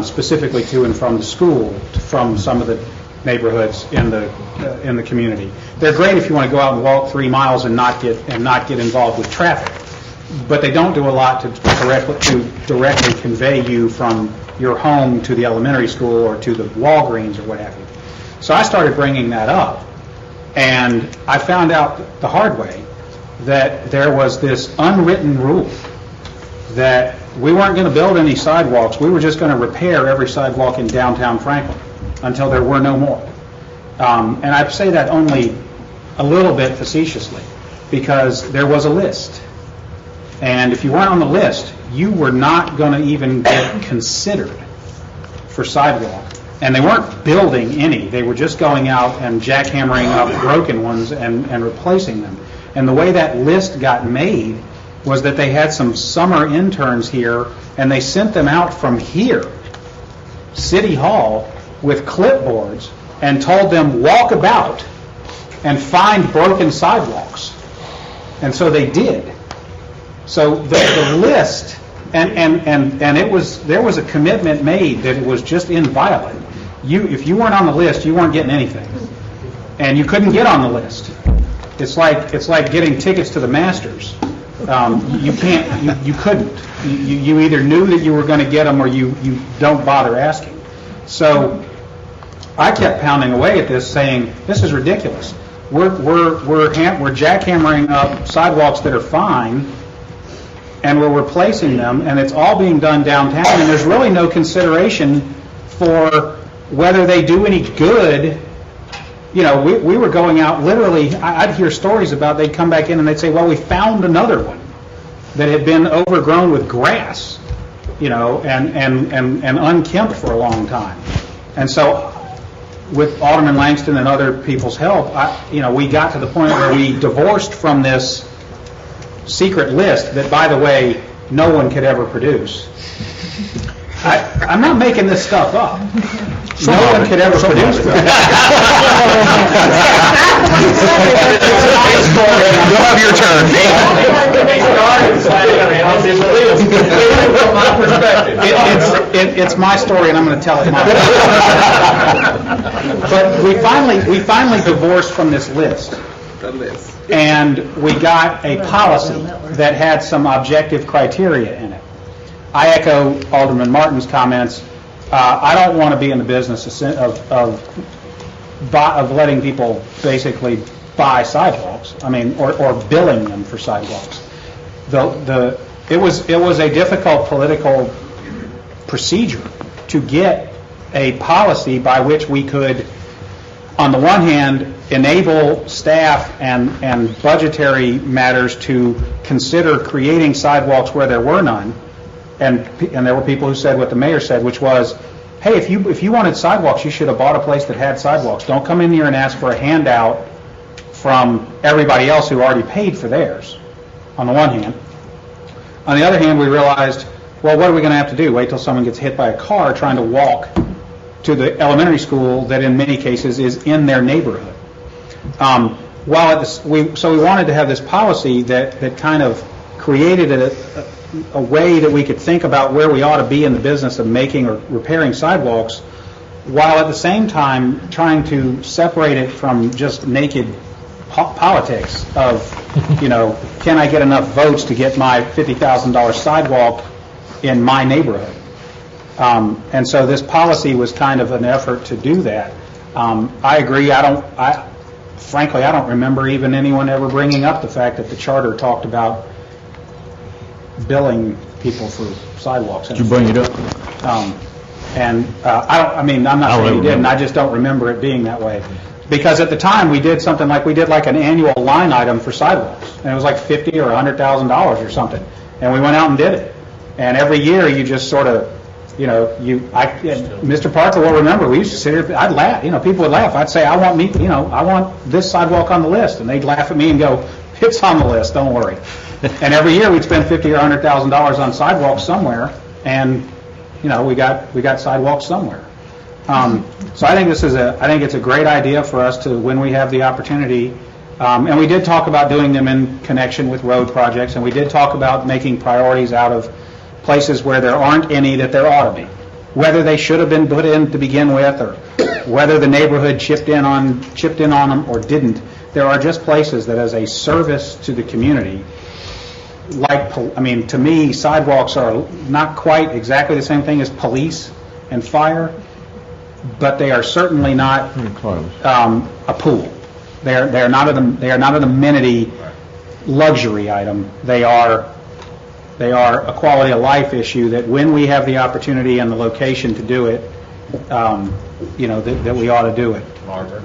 specifically to and from the school, from some of the neighborhoods in the community. They're great if you want to go out and walk 3 miles and not get involved with traffic, but they don't do a lot to directly convey you from your home to the elementary school or to the Walgreens or what have you. So I started bringing that up, and I found out the hard way that there was this unwritten rule that we weren't going to build any sidewalks. We were just going to repair every sidewalk in downtown Franklin until there were no more. And I say that only a little bit facetiously because there was a list. And if you weren't on the list, you were not going to even get considered for sidewalk. And they weren't building any. They were just going out and jackhammering up broken ones and replacing them. And the way that list got made was that they had some summer interns here, and they sent them out from here, City Hall, with clipboards, and told them, walk about and find broken sidewalks. And so they did. So the list, and there was a commitment made that it was just inviolate. If you weren't on the list, you weren't getting anything, and you couldn't get on the list. It's like getting tickets to the Masters. You couldn't. You either knew that you were going to get them or you don't bother asking. So I kept pounding away at this, saying, this is ridiculous. We're jackhammering up sidewalks that are fine, and we're replacing them, and it's all being done downtown, and there's really no consideration for whether they do any good. You know, we were going out, literally, I'd hear stories about, they'd come back in and they'd say, well, we found another one that had been overgrown with grass, you know, and unkempt for a long time. And so, with Alderman Langston and other people's help, we got to the point where we divorced from this secret list that, by the way, no one could ever produce. I'm not making this stuff up. No one could ever produce it.
You'll have your turn.
It's my story, and I'm going to tell it my way. But we finally divorced from this list. And we got a policy that had some objective criteria in it. I echo Alderman Martin's comments. I don't want to be in the business of letting people basically buy sidewalks. I mean, or billing them for sidewalks. It was a difficult political procedure to get a policy by which we could, on the one hand, enable staff and budgetary matters to consider creating sidewalks where there were none. And there were people who said what the mayor said, which was, hey, if you wanted sidewalks, you should have bought a place that had sidewalks. Don't come in here and ask for a handout from everybody else who already paid for theirs, on the one hand. On the other hand, we realized, well, what are we going to have to do? Wait till someone gets hit by a car trying to walk to the elementary school that in many cases is in their neighborhood. So we wanted to have this policy that kind of created a way that we could think about where we ought to be in the business of making or repairing sidewalks, while at the same time trying to separate it from just naked politics of, can I get enough votes to get my $50,000 sidewalk in my neighborhood? And so this policy was kind of an effort to do that. I agree. Frankly, I don't remember even anyone ever bringing up the fact that the charter talked about billing people for sidewalks.
Did you bring it up?
I'm not saying you didn't, I just don't remember it being that way. Because at the time, we did something like an annual line item for sidewalks, and it was like $50,000 or $100,000 or something, and we went out and did it. And every year, you just sort of, Mr. Parker will remember, we used to sit here, I'd laugh, people would laugh. I'd say, I want this sidewalk on the list, and they'd laugh at me and go, it's on the list, don't worry. And every year we'd spend $50,000 or $100,000 on sidewalks somewhere, and we got sidewalks somewhere. So I think it's a great idea for us to, when we have the opportunity, and we did talk about doing them in connection with road projects, and we did talk about making priorities out of places where there aren't any that there ought to be, whether they should have been put in to begin with, or whether the neighborhood chipped in on them or didn't. There are just places that, as a service to the community, to me, sidewalks are not quite exactly the same thing as police and fire, but they are certainly not a pool. They are not an amenity luxury item. They are a quality of life issue that, when we have the opportunity and the location to do it, that we ought to do it.
Margaret?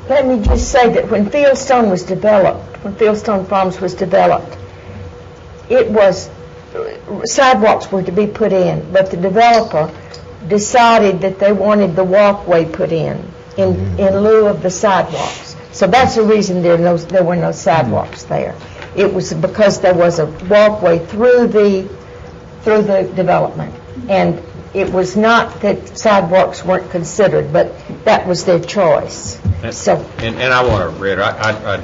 Let me just say that when Fieldstone Farms was developed, sidewalks were to be put in, but the developer decided that they wanted the walkway put in lieu of the sidewalks. So that's the reason there were no sidewalks there. It was because there was a walkway through the development, and it was not that sidewalks weren't considered, but that was their choice. So,
and I want to reiterate, I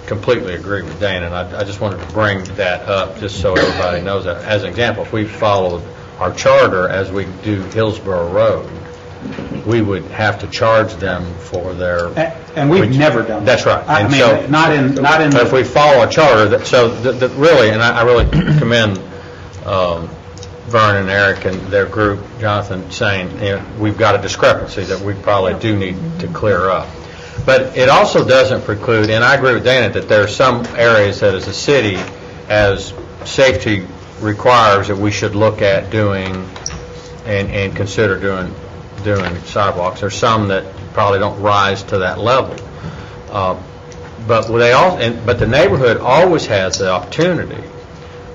completely agree with Dan, and I just wanted to bring that up just so everybody knows that. As an example, if we followed our charter as we do Hillsborough Road, we would have to charge them for their...
And we've never done that.
That's right.
Not in.
But if we follow a charter, really, and I really commend Vern and Eric and their group, Jonathan, saying, we've got a discrepancy that we probably do need to clear up. But it also doesn't preclude, and I agree with Dana, that there are some areas that as a city, as safety requires, that we should look at doing and consider doing sidewalks. There's some that probably don't rise to that level. But the neighborhood always has the opportunity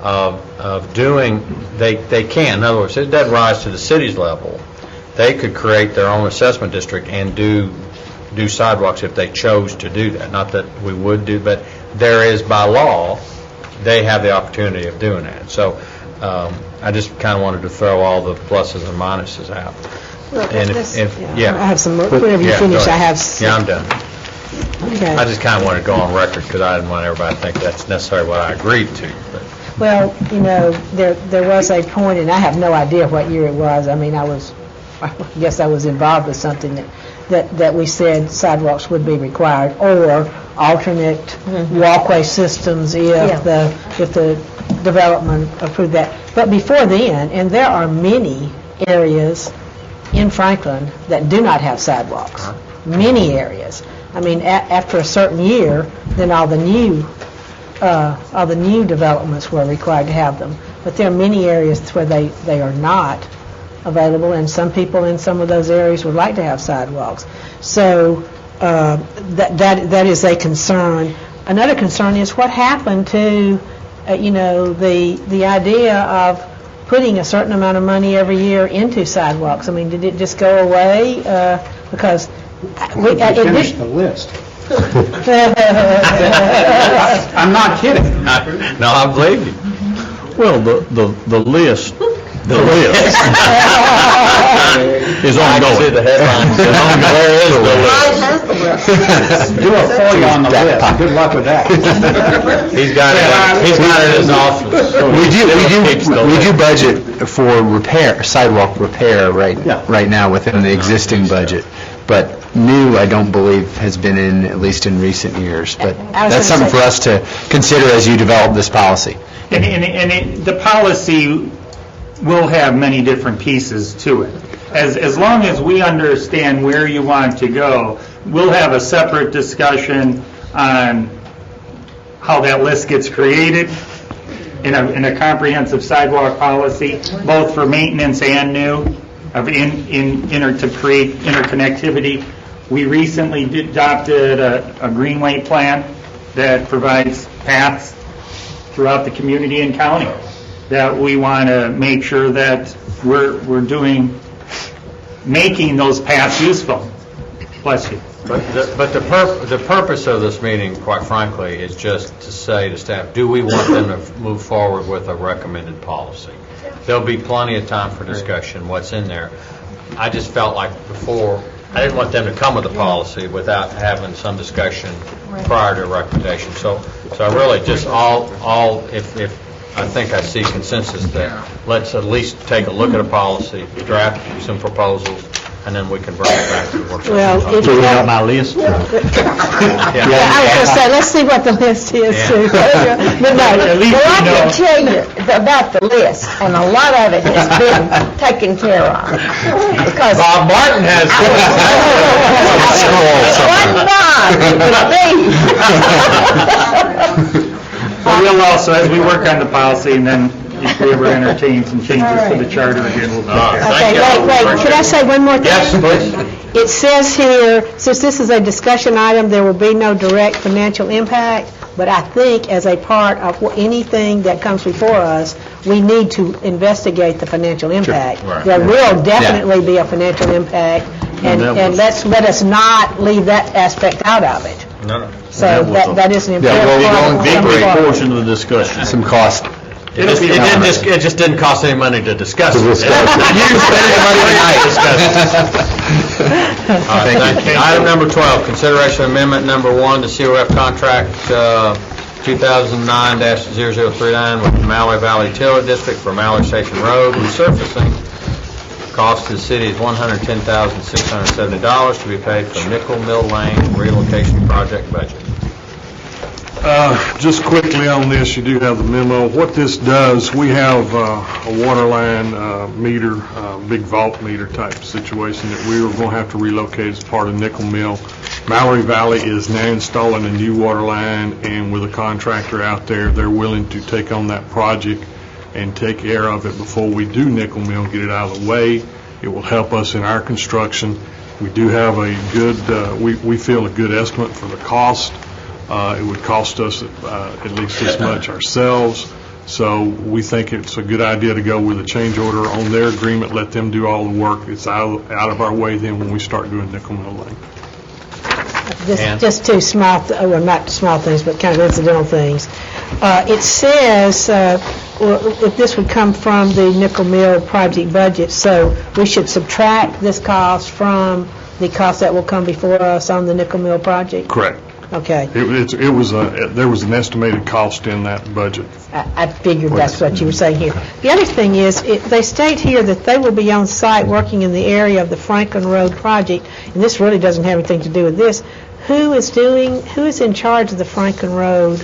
of doing, they can, in other words, it doesn't rise to the city's level. They could create their own assessment district and do sidewalks if they chose to do that. Not that we would do, but there is, by law, they have the opportunity of doing that. So I just kind of wanted to throw all the pluses and minuses out. And
I have some more, whenever you finish, I have...
Yeah, I'm done.
Okay.
I just kind of wanted to go on record because I didn't want everybody to think that's necessarily what I agreed to. But.
Well, there was a point, and I have no idea what year it was. I mean, I guess I was involved with something that we said sidewalks would be required, or alternate walkway systems if the development approved that. But before then, and there are many areas in Franklin that do not have sidewalks. Many areas. I mean, after a certain year, then all the new developments were required to have them. But there are many areas where they are not available, and some people in some of those areas would like to have sidewalks. So that is a concern. Another concern is what happened to the idea of putting a certain amount of money every year into sidewalks. I mean, did it just go away? Because
we finished the list. I'm not kidding.
No, I believe you.
Well, the list is ongoing.
See the headlines.
There is the list.
Do a FOIA on the list. Good luck with that.
He's got it in his office.
We do budget for sidewalk repair right now within the existing budget. But new, I don't believe, has been in, at least in recent years. But that's something for us to consider as you develop this policy.
And the policy will have many different pieces to it. As long as we understand where you want to go, we'll have a separate discussion on how that list gets created in a comprehensive sidewalk policy, both for maintenance and new, to create interconnectivity. We recently adopted a greenway plan that provides paths throughout the community and county that we want to make sure that we're making those paths useful. Bless you.
But the purpose of this meeting, quite frankly, is just to say to staff, do we want them to move forward with a recommended policy? There'll be plenty of time for discussion, what's in there. I just felt like before, I didn't want them to come with a policy without having some discussion prior to a recommendation. So I really just if I think I see consensus there, let's at least take a look at a policy, draft some proposals, and then we can bring it back to the workshop.
Well,
So we got my list?
I was going to say, let's see what the list is, too. But no,
At least
Well, I
we know.
can tell you about the list, and a lot of it has been taken care of. Because
Bob Martin has.
One Bob, me.
But we'll also, as we work on the policy, and then if we ever entertain some changes to the charter again, we'll take care of it.
Okay, wait, could I say one more thing?
Yes, please.
It says here, since this is a discussion item, there will be no direct financial impact, but I think as a part of anything that comes before us, we need to investigate the financial impact.
Right.
There will definitely be a financial impact, and let us not leave that aspect out of it.
No.
So that is an important
Well,
part.
we're going to be a portion of the discussion.
Some cost.
It just didn't cost any money to discuss it.
To discuss it.
You spent any money tonight to discuss it. All right, thank you. Item number 12, consideration amendment number 1 to COF contract 2009-0039 with the Mallory Valley Utility District for Mallory Station Road resurfacing. Cost to the city is $110,670 to be paid from Nickel Mill Lane relocation project budget.
Just quickly on this, you do have the memo. What this does, we have a water line meter, big vault meter type situation that we were going to have to relocate as part of Nickel Mill. Mallory Valley is now installing a new water line, and with a contractor out there, they're willing to take on that project and take care of it before we do Nickel Mill, get it out of the way. It will help us in our construction. We do have a good, we feel a good estimate for the cost. It would cost us at least this much ourselves. So we think it's a good idea to go with a change order on their agreement, let them do all the work. It's out of our way then when we start doing Nickel Mill Lane.
Just two small, well, not small things, but kind of incidental things. It says, if this would come from the Nickel Mill project budget, so we should subtract this cost from the cost that will come before us on the Nickel Mill project?
Correct.
Okay.
There was an estimated cost in that budget.
I figured that's what you were saying here. The other thing is, they state here that they will be on site working in the area of the Franklin Road project, and this really doesn't have anything to do with this. Who is in charge of the Franklin Road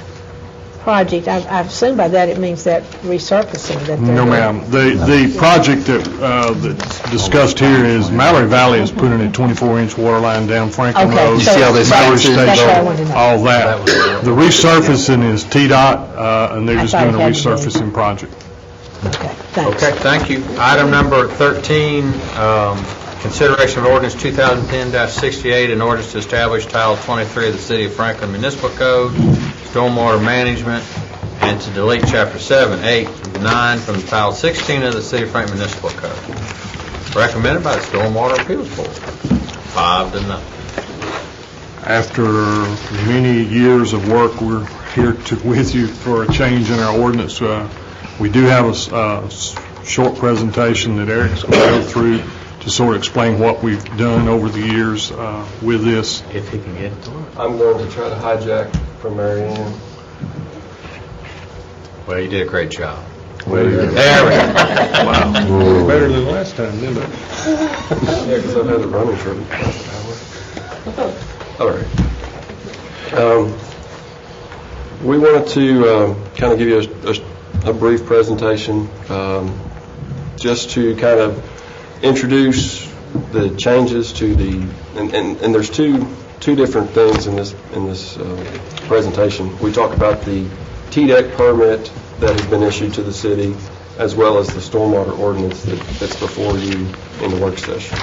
project? I assume by that it means that resurfacing that they're
No,
doing.
ma'am. The project that's discussed here is Mallory Valley is putting a 24-inch water line down Franklin
Okay,
Road.
You see all this
Mallory
boxes?
State
That's what I
Road,
wanted to know.
all that. The resurfacing is TDOT, and they're
I
just
thought
doing a
it had to be.
resurfacing project.
Okay, thanks.
Okay, thank you. Item number 13, consideration of ordinance 2010-68, an ordinance to establish Title 23 of the City of Franklin Municipal Code, stormwater management, and to delete Chapter 7, 8, and 9 from Title 16 of the City of Franklin Municipal Code. Recommended by the Stormwater Appeals Board. 5-0.
After many years of work, we're here with you for a change in our ordinance. We do have a short presentation that Eric's going to go through to sort of explain what we've done over the years with this.
If he can get it to work.
I'm going to try to hijack from Mary Ann.
Well, you did a great job.
There we go.
Wow.
Better than last time, didn't it?
Yeah, because I've had it running for an hour. All right. We wanted to kind of give you a brief presentation just to kind of introduce the changes to the, and there's two different things in this presentation. We talk about the TDEC permit that has been issued to the city, as well as the stormwater ordinance that's before you in the work session.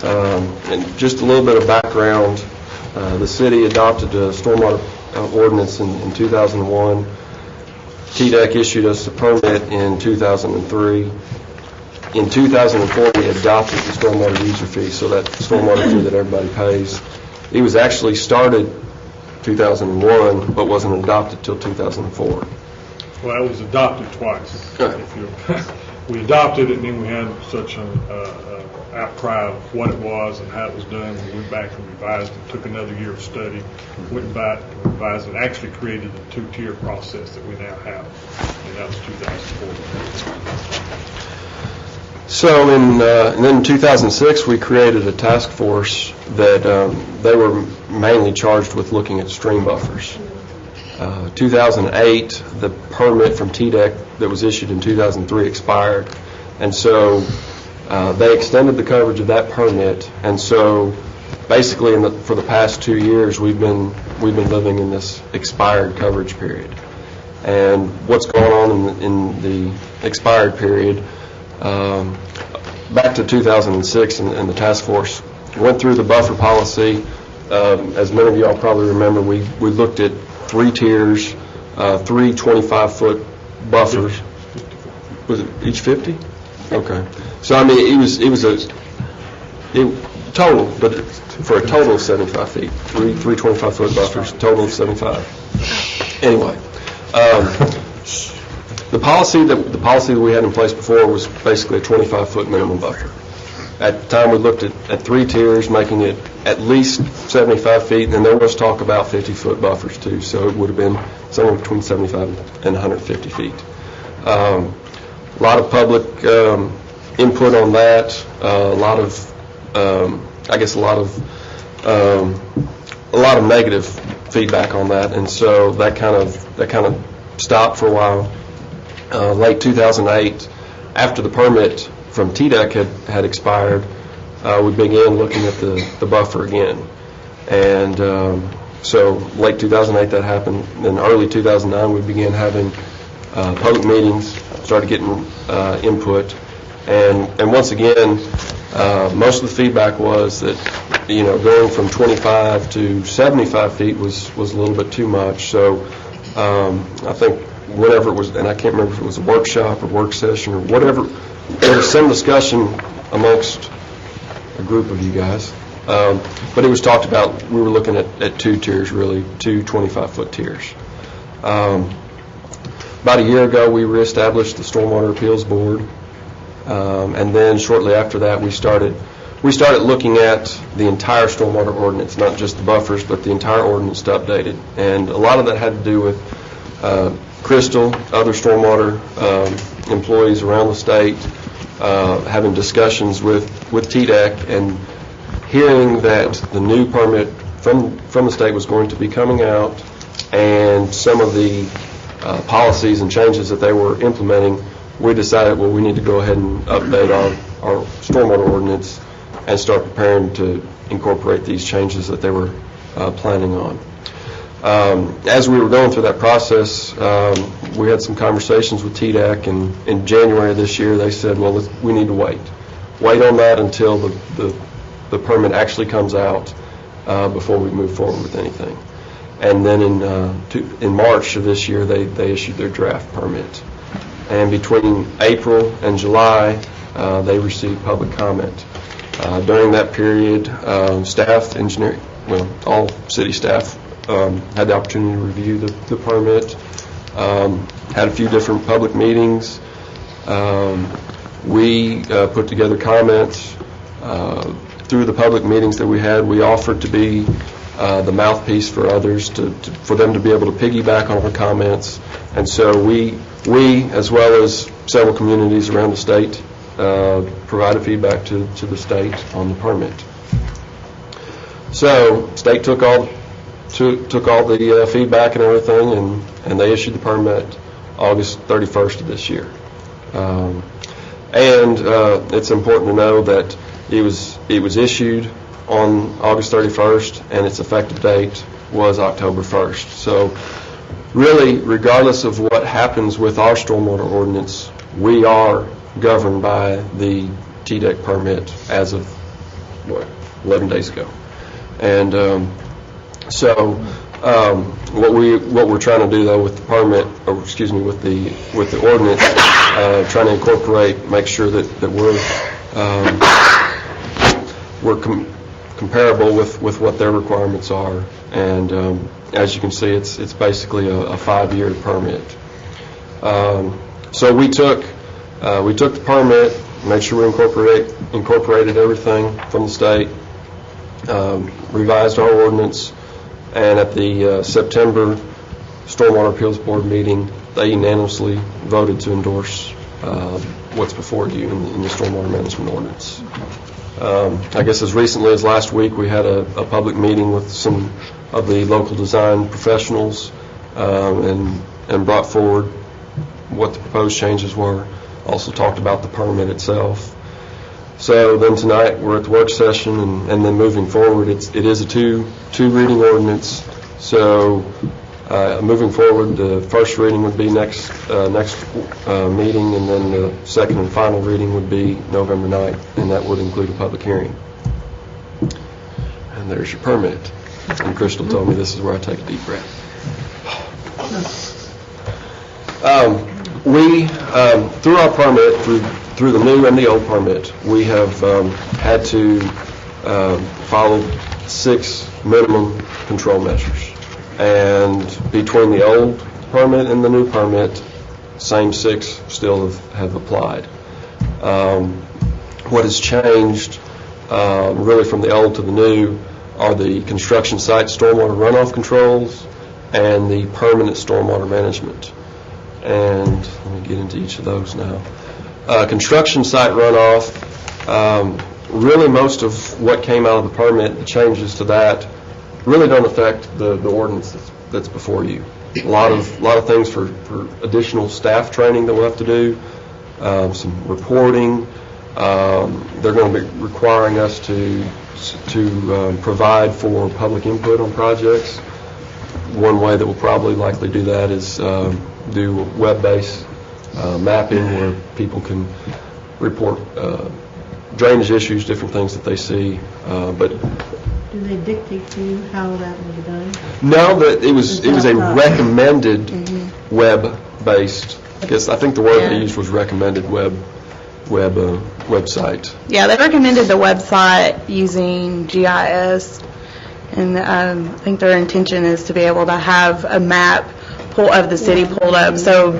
And just a little bit of background, the city adopted a stormwater ordinance in 2001. TDEC issued us a permit in 2003. In 2004, we adopted the stormwater user fee, so that stormwater fee that everybody pays. It was actually started 2001, but wasn't adopted till 2004.
Well, it was adopted twice. We adopted it, and then we had such an outcry of what it was and how it was done. We went back and revised it, took another year of study, went back and revised it, actually created a two-tier process that we now have, and that was 2004.
So and then in 2006, we created a task force that they were mainly charged with looking at stream buffers. 2008, the permit from TDEC that was issued in 2003 expired, and so they extended the coverage of that permit. And so basically, for the past 2 years, we've been living in this expired coverage period. And what's going on in the expired period? Back to 2006, and the task force went through the buffer policy. As many of y'all probably remember, we looked at 3 tiers, 3 25-foot buffers. Was it each 50? Okay. So I mean, it was a total, but for a total of 75 feet. 3 25-foot buffers, total of 75. Anyway. The policy that we had in place before was basically a 25-foot minimum buffer. At the time, we looked at 3 tiers, making it at least 75 feet, and then there was talk about 50-foot buffers too, so it would have been somewhere between 75 and 150 feet. A lot of public input on that, a lot of negative feedback on that, and so that kind of stopped for a while. Late 2008, after the permit from TDEC had expired, we began looking at the buffer again. And so late 2008 that happened. In early 2009 we began having public meetings, started getting input. And once again, most of the feedback was that, going from 25 to 75 feet was a little bit too much. So I think whatever it was, and I can't remember if it was a workshop or work session or whatever, there was some discussion amongst a group of you guys. But it was talked about, we were looking at two tiers, really, two 25-foot tiers. About a year ago, we reestablished the Stormwater Appeals Board. And then shortly after that, we started looking at the entire stormwater ordinance, not just the buffers, but the entire ordinance to update it. And a lot of that had to do with Crystal, other stormwater employees around the state, having discussions with TDEC and hearing that the new permit from the state was going to be coming out, and some of the policies and changes that they were implementing. We decided, we need to go ahead and update our stormwater ordinance and start preparing to incorporate these changes that they were planning on. As we were going through that process, we had some conversations with TDEC, and in January of this year they said, we need to wait on that until the permit actually comes out before we move forward with anything. And then in March of this year they issued their draft permit. And between April and July, they received public comment. During that period, staff, engineering, all city staff had the opportunity to review the permit, had a few different public meetings. We put together comments. Through the public meetings that we had, we offered to be the mouthpiece for others, for them to be able to piggyback on our comments. And so we, as well as several communities around the state, provided feedback to the state on the permit. So state took all the feedback and everything, and they issued the permit August 31st of this year. And it's important to know that it was issued on August 31st, and its effective date was October 1st. So really, regardless of what happens with our stormwater ordinance, we are governed by the TDEC permit as of 11 days ago. And what we're trying to do though with the permit, or excuse me, with the ordinance, trying to incorporate, make sure that we're comparable with what their requirements are. And as you can see, it's basically a 5-year permit. So we took the permit, made sure we incorporated everything from the state, revised our ordinance, and at the September Stormwater Appeals Board meeting, they unanimously voted to endorse what's before you in the stormwater management ordinance. I guess as recently as last week, we had a public meeting with some of the local design professionals and brought forward what the proposed changes were. Also talked about the permit itself. So then tonight we're at the work session, and then moving forward, it is a two reading ordinance. So moving forward, the first reading would be next meeting, and then the second and final reading would be November 9th, and that would include a public hearing. And there's your permit. And Crystal told me this is where I take a deep breath. We, through our permit, through the new and the old permit, we have had to follow 6 minimum control measures. And between the old permit and the new permit, same 6 still have applied. What has changed really from the old to the new are the construction site stormwater runoff controls and the permanent stormwater management. And let me get into each of those now. Construction site runoff, really most of what came out of the permit, the changes to that, really don't affect the ordinance that's before you. A lot of things for additional staff training that we'll have to do, some reporting. They're going to be requiring us to provide for public input on projects. One way that we'll probably likely do that is do web-based mapping where people can report drainage issues, different things that they see. But
Do they dictate to you how that will be done?
no, that it was a recommended web-based. I think the word they used was recommended website.
Yeah, they recommended the website using GIS, and I think their intention is to be able to have a map of the city pulled up, so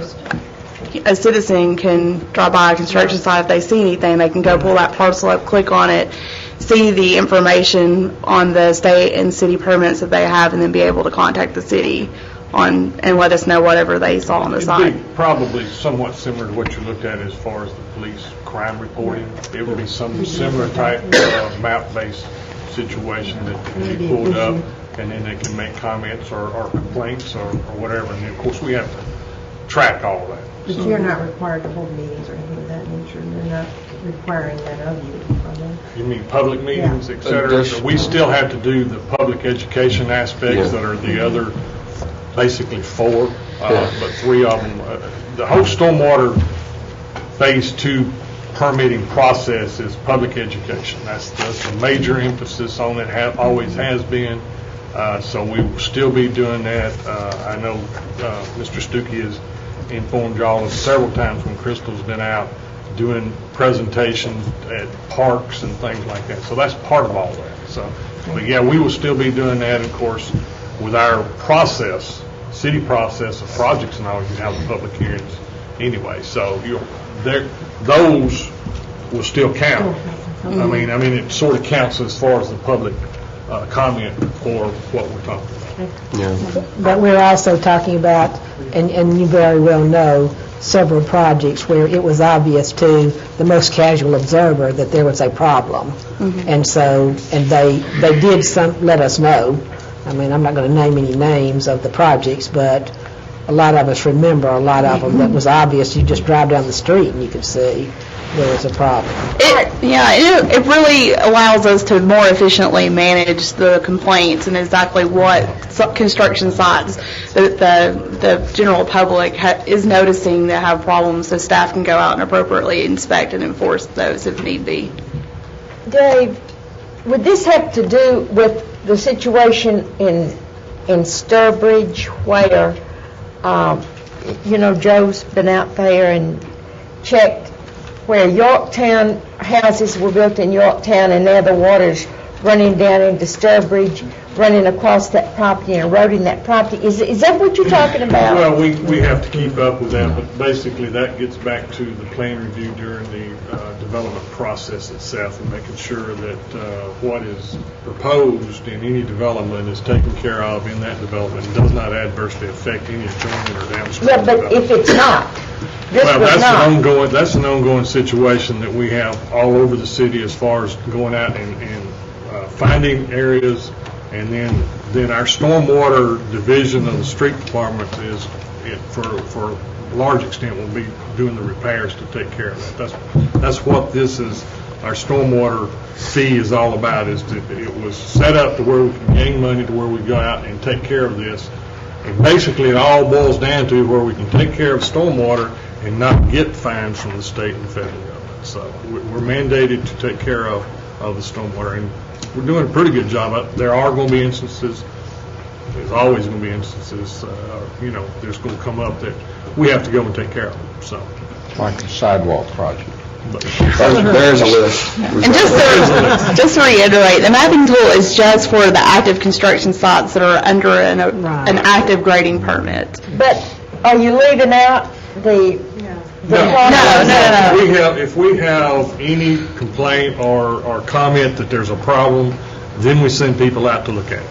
a citizen can drive by a construction site. If they see anything, they can go pull that parcel up, click on it, see the information on the state and city permits that they have, and then be able to contact the city and let us know whatever they saw on the site.
It'd be probably somewhat similar to what you looked at as far as the police crime reporting. It would be some similar type of map-based situation that can be pulled up, and then they can make comments or complaints or whatever. And of course, we have to track all that.
But you're not required to hold meetings or anything of that nature. They're not requiring that of you, are they?
You mean public meetings, et cetera? So we still have to do the public education aspects that are the other, basically 4, but 3 of them. The whole stormwater Phase 2 permitting process is public education. That's a major emphasis on it, always has been. So we will still be doing that. I know Mr. Stuckey has informed y'all of several times when Crystal's been out doing presentations at parks and things like that. So that's part of all that. So, but yeah, we will still be doing that, of course, with our process, city process of projects and all. You have the public hearings anyway. So those will still count. I mean, it sort of counts as far as the public comment for what we're talking about.
But we're also talking about, and you very well know, several projects where it was obvious to the most casual observer that there was a problem. And they did let us know. I mean, I'm not going to name any names of the projects, but a lot of us remember a lot of them that was obvious. You just drive down the street and you could see there was a problem.
It really allows us to more efficiently manage the complaints and exactly what construction sites that the general public is noticing that have problems, so staff can go out and appropriately inspect and enforce those if need be.
Dave, would this have to do with the situation in Sturbridge where, Joe's been out there and checked where Yorktown houses were built in Yorktown, and now the water's running down into Sturbridge, running across that property and eroding that property. Is that what you're talking about?
Well, we have to keep up with that, but basically that gets back to the plan review during the development process itself, and making sure that what is proposed in any development is taken care of in that development and does not adversely affect any adjoining or downstream
Yeah, but if it's not,
that's an ongoing situation that we have all over the city as far as going out and finding areas, and then our stormwater division of the street department is, for a large extent, will be doing the repairs to take care of that. That's what this is. Our stormwater fee is all about. It was set up to where we can gain money to where we go out and take care of this. And basically, it all boils down to where we can take care of stormwater and not get fines from the state and federal government. So we're mandated to take care of the stormwater, and we're doing a pretty good job. There are going to be instances, there's always going to be instances, there's going to come up that we have to go and take care of them. So,
Like the sidewalk project.
There's a list.
And just to reiterate, the mapping tool is just for the active construction sites that are under an active grading permit.
But are you leaving out the
No.
If we have any complaint or comment that there's a problem, then we send people out to look at it.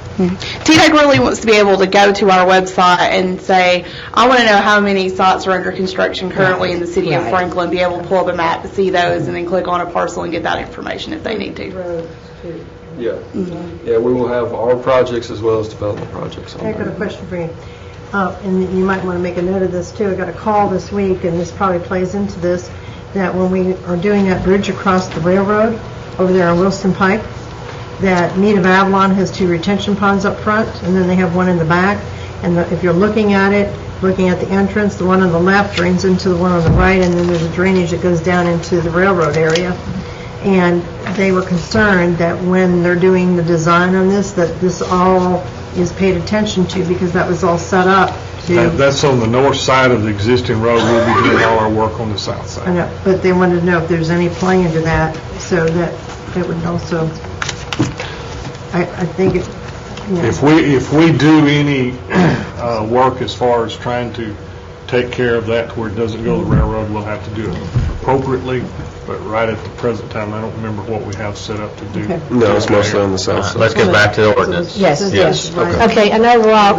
TDEC really wants to be able to go to our website and say, I want to know how many sites are under construction currently in the city of Franklin, be able to pull up a map to see those, and then click on a parcel and get that information if they need to.
Yeah. Yeah, we will have our projects as well as development projects on
I've got a
there.
question for you. And you might want to make a note of this, too. I got a call this week, and this probably plays into this, that when we are doing that bridge across the railroad over there on Wilson Pike, that Mead of Avalon has 2 retention ponds up front, and then they have one in the back. And if you're looking at it, looking at the entrance, the one on the left drains into the one on the right, and then there's a drainage that goes down into the railroad area. And they were concerned that when they're doing the design on this, that this all is paid attention to, because that was all set up to...
That's on the north side of the existing road. We'll be doing all our work on the south side.
I know, but they wanted to know if there's any play into that, so that it would also, I think it, you know.
If we do any work as far as trying to take care of that to where it doesn't go to the railroad, we'll have to do it appropriately, but right at the present time, I don't remember what we have set up to do.
No, it's mostly on the south side.
Let's get back to the ordinance.
Yes. Okay, and overall,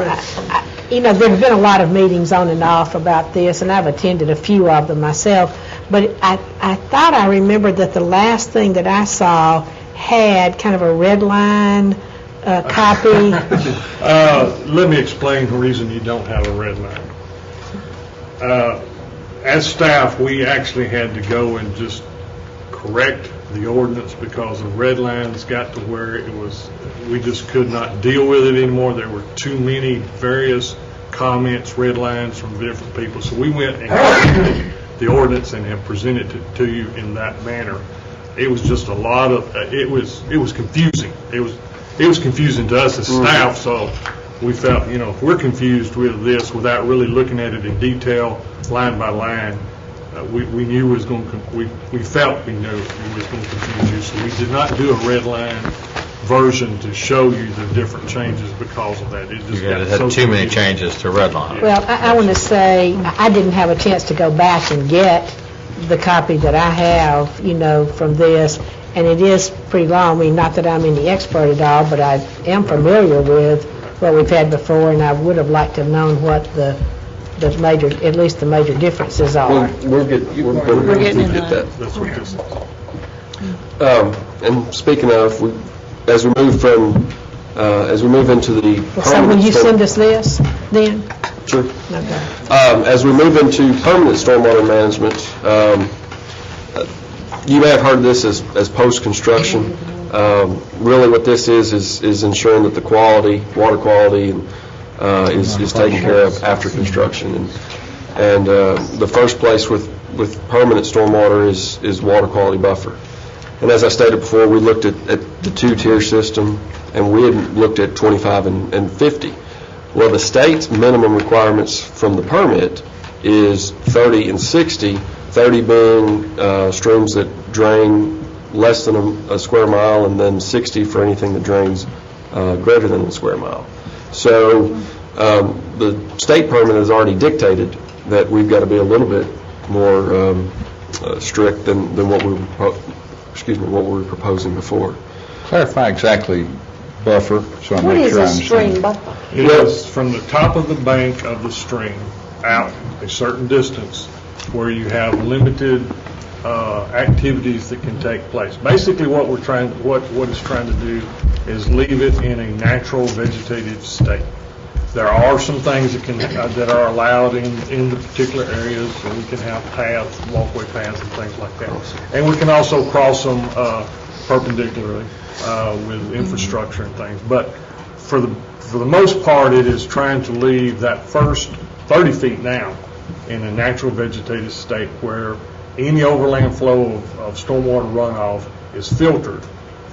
there've been a lot of meetings on and off about this, and I've attended a few of them myself, but I thought I remembered that the last thing that I saw had kind of a red line copy.
Let me explain the reason you don't have a red line. As staff, we actually had to go and just correct the ordinance because the red lines got to where it was, we just could not deal with it anymore. There were too many various comments, red lines from different people. So we went and corrected the ordinance and have presented it to you in that manner. It was just a lot of, it was confusing. It was confusing to us as staff, so we felt, if we're confused with this without really looking at it in detail, line by line, we knew it was going to, we felt we knew it was going to confuse you, so we did not do a red line version to show you the different changes because of that. It just got
It had
so
too many
confusing.
changes to red line.
Well, I want to say, I didn't have a chance to go back and get the copy that I have, from this, and it is pretty long. I mean, not that I'm any expert at all, but I am familiar with what we've had before, and I would have liked to have known what the major, at least the major differences are.
We're getting into that.
That's what this is.
And speaking of, as we move into the
So will you
permanent
send us this, then?
Sure.
Okay.
As we move into permanent stormwater management, you may have heard this as post-construction. Really what this is ensuring that the quality, water quality, is taken care of after construction. And the first place with permanent stormwater is water quality buffer. And as I stated before, we looked at the 2-tier system, and we had looked at 25 and 50. Well, the state's minimum requirements from the permit is 30 and 60, 30 being streams that drain less than a square mile, and then 60 for anything that drains greater than a square mile. So the state permit has already dictated that we've got to be a little bit more strict than what we were proposing before.
Clarify exactly buffer, so I
What
make
is
sure I
a stream
understand.
buffer?
It is from the top of the bank of the stream out a certain distance where you have limited activities that can take place. Basically, what it's trying to do is leave it in a natural vegetative state. There are some things that are allowed in the particular areas, so we can have paths, walkway paths, and things like that. And we can also cross them perpendicularly with infrastructure and things. But for the most part, it is trying to leave that first 30 feet now in a natural vegetative state where any overland flow of stormwater runoff is filtered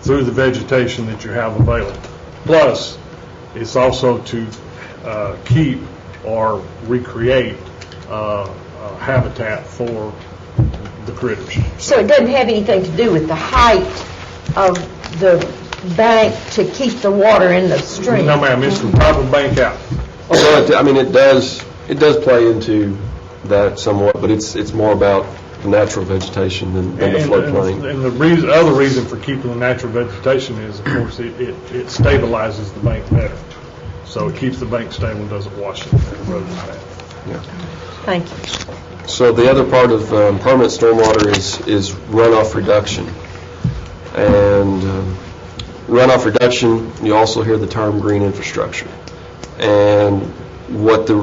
through the vegetation that you have available. Plus, it's also to keep or recreate habitat for the critters.
So it doesn't have anything to do with the height of the bank to keep the water in the stream?
No, ma'am, it's from top of the bank out.
Well, I mean, it does play into that somewhat, but it's more about natural vegetation than the floodplain.
And the other reason for keeping the natural vegetation is, of course, it stabilizes the bank better. So it keeps the bank stable and doesn't wash it and erode the path.
Yeah.
Thank you.
So the other part of permanent stormwater is runoff reduction. And runoff reduction, you also hear the term green infrastructure. And what the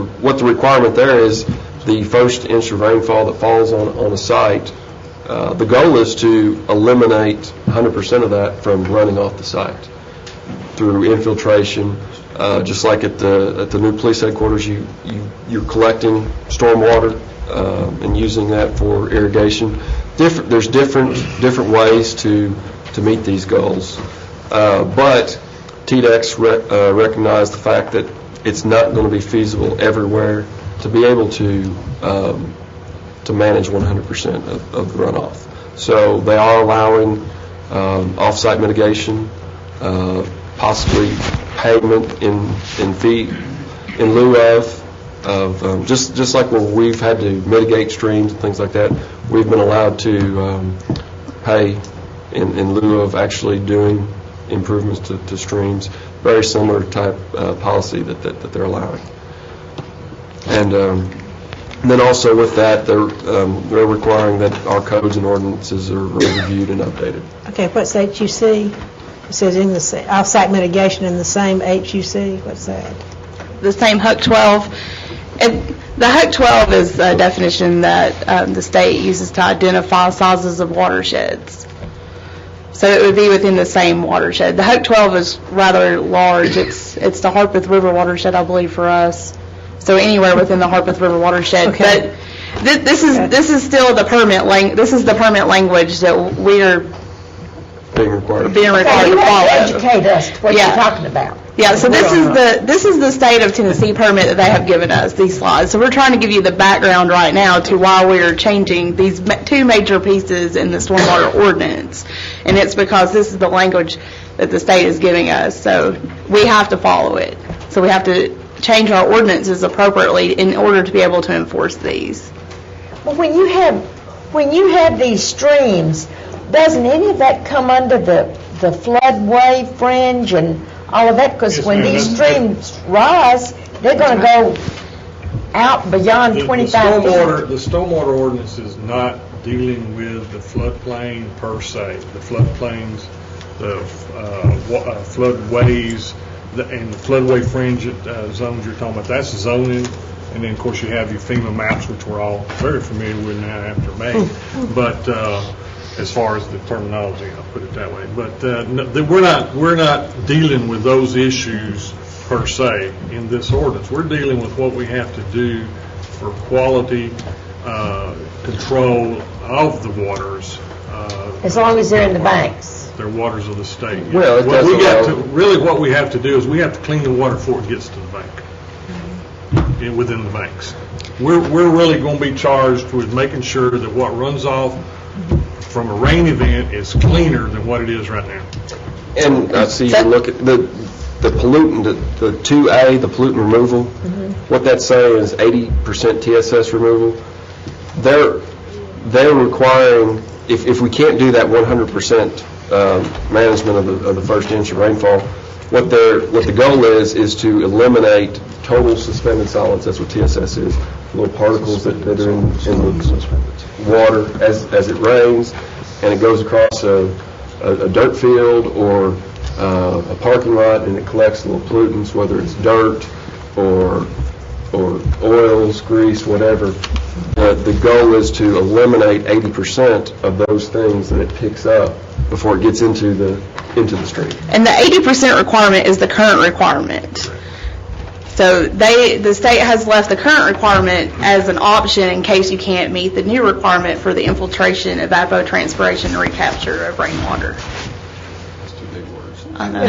requirement there is, the first inch of rainfall that falls on a site, the goal is to eliminate 100% of that from running off the site through infiltration. Just like at the new police headquarters, you're collecting stormwater and using that for irrigation. There's different ways to meet these goals, but TDEX recognized the fact that it's not going to be feasible everywhere to be able to manage 100% of the runoff. So they are allowing off-site mitigation, possibly pavement in feet in lieu of just like when we've had to mitigate streams and things like that, we've been allowed to pay in lieu of actually doing improvements to streams. Very similar type policy that they're allowing. And then also with that, they're requiring that our codes and ordinances are reviewed and updated.
Okay, what's HUC? It says in the off-site mitigation in the same HUC. What's that?
The same HUC 12. And the HUC 12 is a definition that the state uses to identify sizes of watersheds. So it would be within the same watershed. The HUC 12 is rather large. It's the Harpeth River watershed, I believe, for us. So anywhere within the Harpeth River watershed.
Okay.
But this is still the permit language that we are
being required
to
You
follow.
have to educate us to what you're talking about.
Yeah, so this is the state of Tennessee permit that they have given us, these slides. So we're trying to give you the background right now to why we're changing these two major pieces in the stormwater ordinance. And it's because this is the language that the state is giving us. So we have to follow it. So we have to change our ordinances appropriately in order to be able to enforce these.
Well, when you have these streams, doesn't any of that come under the floodway fringe and all of that? Because when these streams rise, they're going to go out beyond 25 feet.
The stormwater ordinance is not dealing with the floodplain per se. The floodplains, the floodways, and the floodway fringe zones you're talking about, that's zoning. And then, of course, you have your FEMA maps, which we're all very familiar with now after May. But as far as the terminology, I'll put it that way. But we're not dealing with those issues per se in this ordinance. We're dealing with what we have to do for quality control of the waters.
As long as they're in the banks.
They're waters of the state.
Well,
what we have to do is we have to clean the water before it gets to the bank. Within the banks. We're really going to be charged with making sure that what runs off from a rain event is cleaner than what it is right now.
And I see you look at the pollutant, the 2A, the pollutant removal, what that's saying is 80% TSS removal. They're requiring, if we can't do that 100% management of the first inch of rainfall, what the goal is to eliminate total suspended solids. That's what TSS is. Little particles that are in the water as it rains, and it goes across a dirt field or a parking lot, and it collects little pollutants, whether it's dirt or oils, grease, whatever. The goal is to eliminate 80% of those things that it picks up before it gets into the stream.
And the 80% requirement is the current requirement. So the state has left the current requirement as an option in case you can't meet the new requirement for the infiltration, evapotranspiration, and recapture of rainwater.
That's two big words.
I know.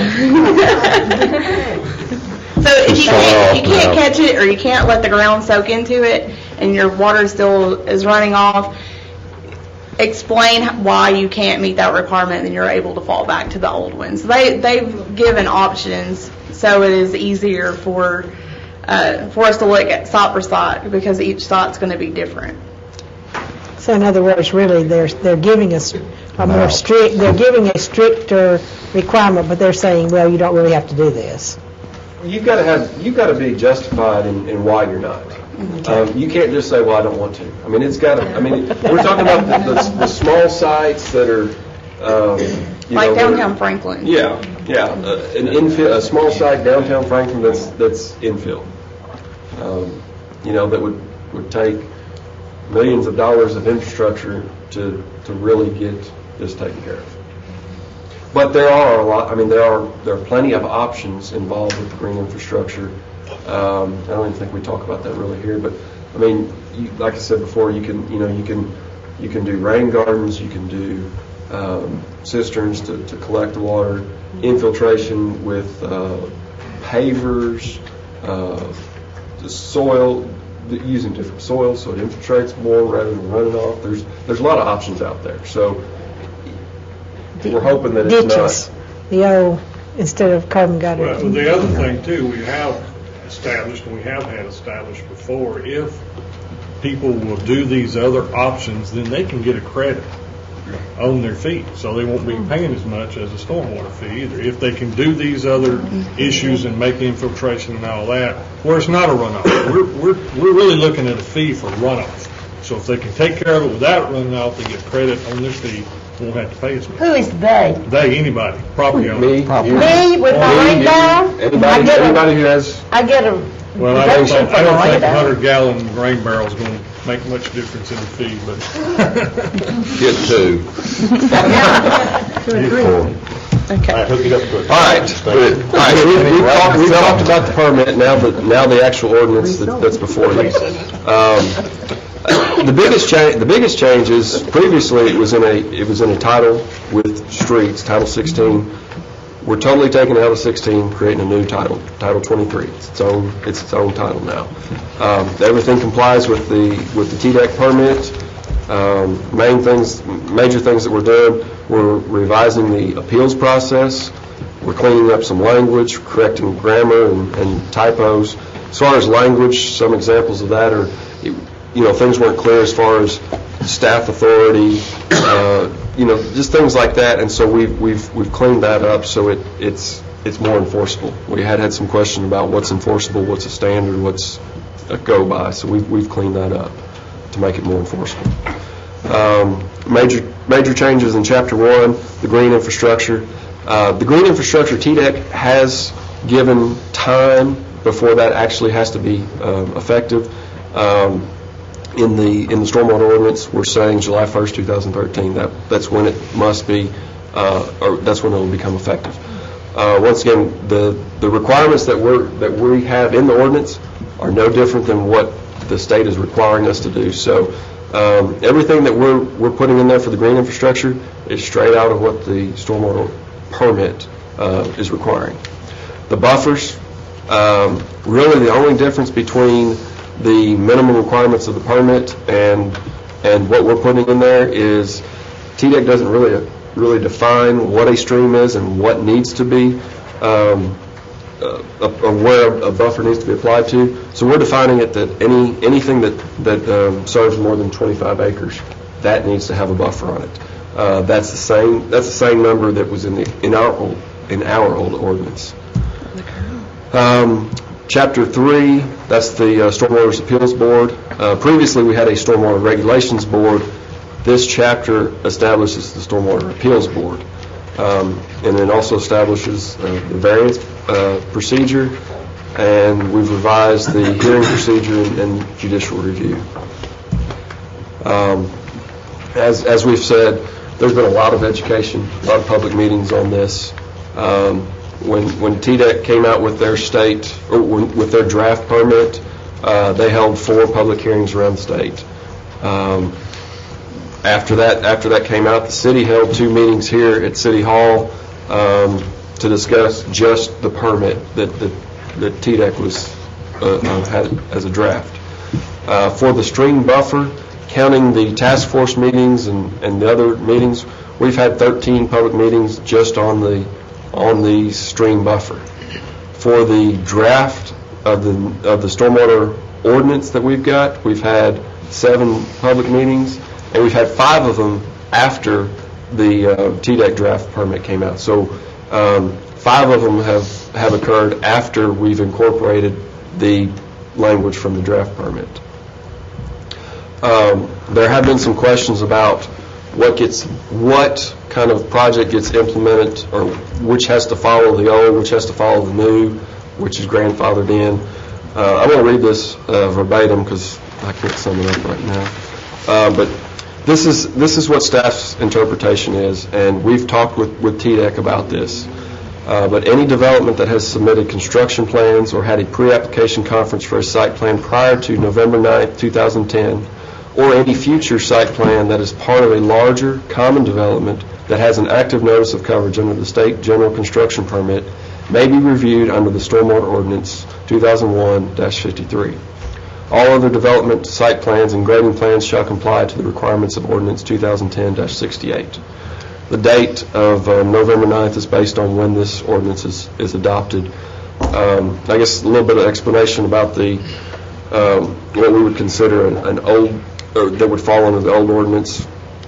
So if you can't catch it or you can't let the ground soak into it and your water still is running off, explain why you can't meet that requirement, and you're able to fall back to the old ones. They've given options, so it is easier for us to look at site per site because each site's going to be different.
So in other words, really, they're giving us a more strict, they're giving a stricter requirement, but they're saying, well, you don't really have to do this.
You've got to be justified in why you're not. You can't just say, well, I don't want to. I mean, we're talking about the small sites that are,
Like downtown Franklin.
Yeah. An infill, a small site downtown Franklin that's infill. That would take millions of dollars of infrastructure to really get this taken care of. But there are a lot. I mean, there are plenty of options involved with the green infrastructure. I don't even think we talk about that really here. But I mean, like I said before, you can do rain gardens, you can do cisterns to collect the water, infiltration with pavers, the soil, using different soils so it infiltrates more rather than running off. There's a lot of options out there. So we're hoping that it's
Ditches, instead of carbon gutter.
Well, the other thing too, we have established, and we have had established before, if people will do these other options, then they can get a credit on their fee, so they won't be paying as much as a stormwater fee either. If they can do these other issues and make infiltration and all that, where it's not a runoff. We're really looking at a fee for runoff. So if they can take care of it without runoff, they get credit on their fee, won't have to pay as much.
Who is they?
They, anybody, property owner.
Me,
Me with my rain barrel?
Anybody who has.
I get a
Well, I don't
deduction
think
for my rain
a
barrel.
100-gallon rain barrel is going to make much difference in the fee, but.
Get two.
Okay.
Hook it up quick. All right. We've talked about the permit, now the actual ordinance that's before you. The biggest change is previously it was in a title with streets, Title 16. We're totally taking it out of 16, creating a new title, Title 23. It's its own title now. Everything complies with the TDEC permit. Major things that we're doing, we're revising the appeals process. We're cleaning up some language, correcting grammar and typos. As far as language, some examples of that are, things weren't clear as far as staff authority, just things like that. And so we've cleaned that up so it's more enforceable. We had some question about what's enforceable, what's a standard, what's a go by. So we've cleaned that up to make it more enforceable. Major changes in Chapter 1, the green infrastructure. The green infrastructure, TDEC has given time before that actually has to be effective. In the stormwater ordinance, we're saying July 1st, 2013. That's when it must be, or that's when it will become effective. Once again, the requirements that we have in the ordinance are no different than what the state is requiring us to do. So everything that we're putting in there for the green infrastructure is straight out of what the stormwater permit is requiring. The buffers, really the only difference between the minimum requirements of the permit and what we're putting in there is TDEC doesn't really define what a stream is and what needs to be, where a buffer needs to be applied to. So we're defining it that anything that serves more than 25 acres, that needs to have a buffer on it. That's the same number that was in our old ordinance. Chapter 3, that's the Stormwater Appeals Board. Previously, we had a Stormwater Regulations Board. This chapter establishes the Stormwater Appeals Board, and then also establishes the variance procedure, and we've revised the hearing procedure and judicial review. As we've said, there's been a lot of education, a lot of public meetings on this. When TDEC came out with their with their draft permit, they held 4 public hearings around the state. After that came out, the city held 2 meetings here at City Hall to discuss just the permit that TDEC had as a draft. For the stream buffer, counting the task force meetings and the other meetings, we've had 13 public meetings just on the stream buffer. For the draft of the stormwater ordinance that we've got, we've had 7 public meetings, and we've had 5 of them after the TDEC draft permit came out. So 5 of them have occurred after we've incorporated the language from the draft permit. There have been some questions about what kind of project gets implemented, or which has to follow the old, which has to follow the new, which is grandfathered in. I'm going to read this verbatim because I can't sum it up right now. But this is what staff's interpretation is, and we've talked with TDEC about this. But any development that has submitted construction plans or had a pre-application conference for a site plan prior to November 9th, 2010, or any future site plan that is part of a larger common development that has an active notice of coverage under the state general construction permit may be reviewed under the Stormwater Ordinance 2001-53. All other development site plans and grading plans shall comply to the requirements of Ordinance 2010-68. The date of November 9th is based on when this ordinance is adopted. I guess a little bit of explanation about what we would consider an old, or that would fall under the old ordinance.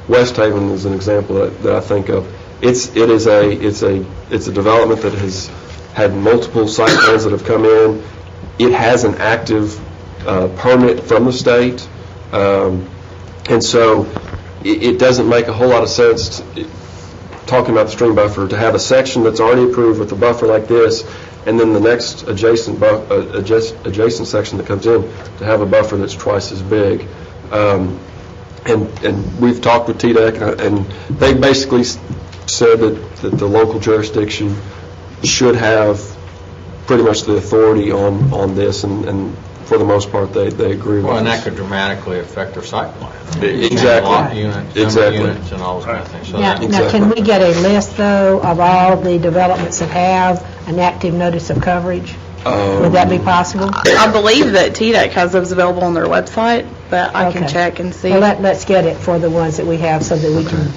West Haven is an example that I think of. It's a development that has had multiple site plans that have come in. It has an active permit from the state, and so it doesn't make a whole lot of sense talking about the stream buffer to have a section that's already approved with a buffer like this, and then the next adjacent section that comes in to have a buffer that's twice as big. And we've talked with TDEC, and they basically said that the local jurisdiction should have pretty much the authority on this, and for the most part, they agree with
Well, and
us.
that could dramatically affect their site plan.
Exactly.
Lot units,
Exactly.
number of units, and all those kind of things. So
Now, can we get a list, though, of all the developments that have an active notice of coverage? Would that be possible?
I believe that TDEC has those available on their website, but I can
Okay.
check and see.
Well, let's get it for the ones that we have so that we can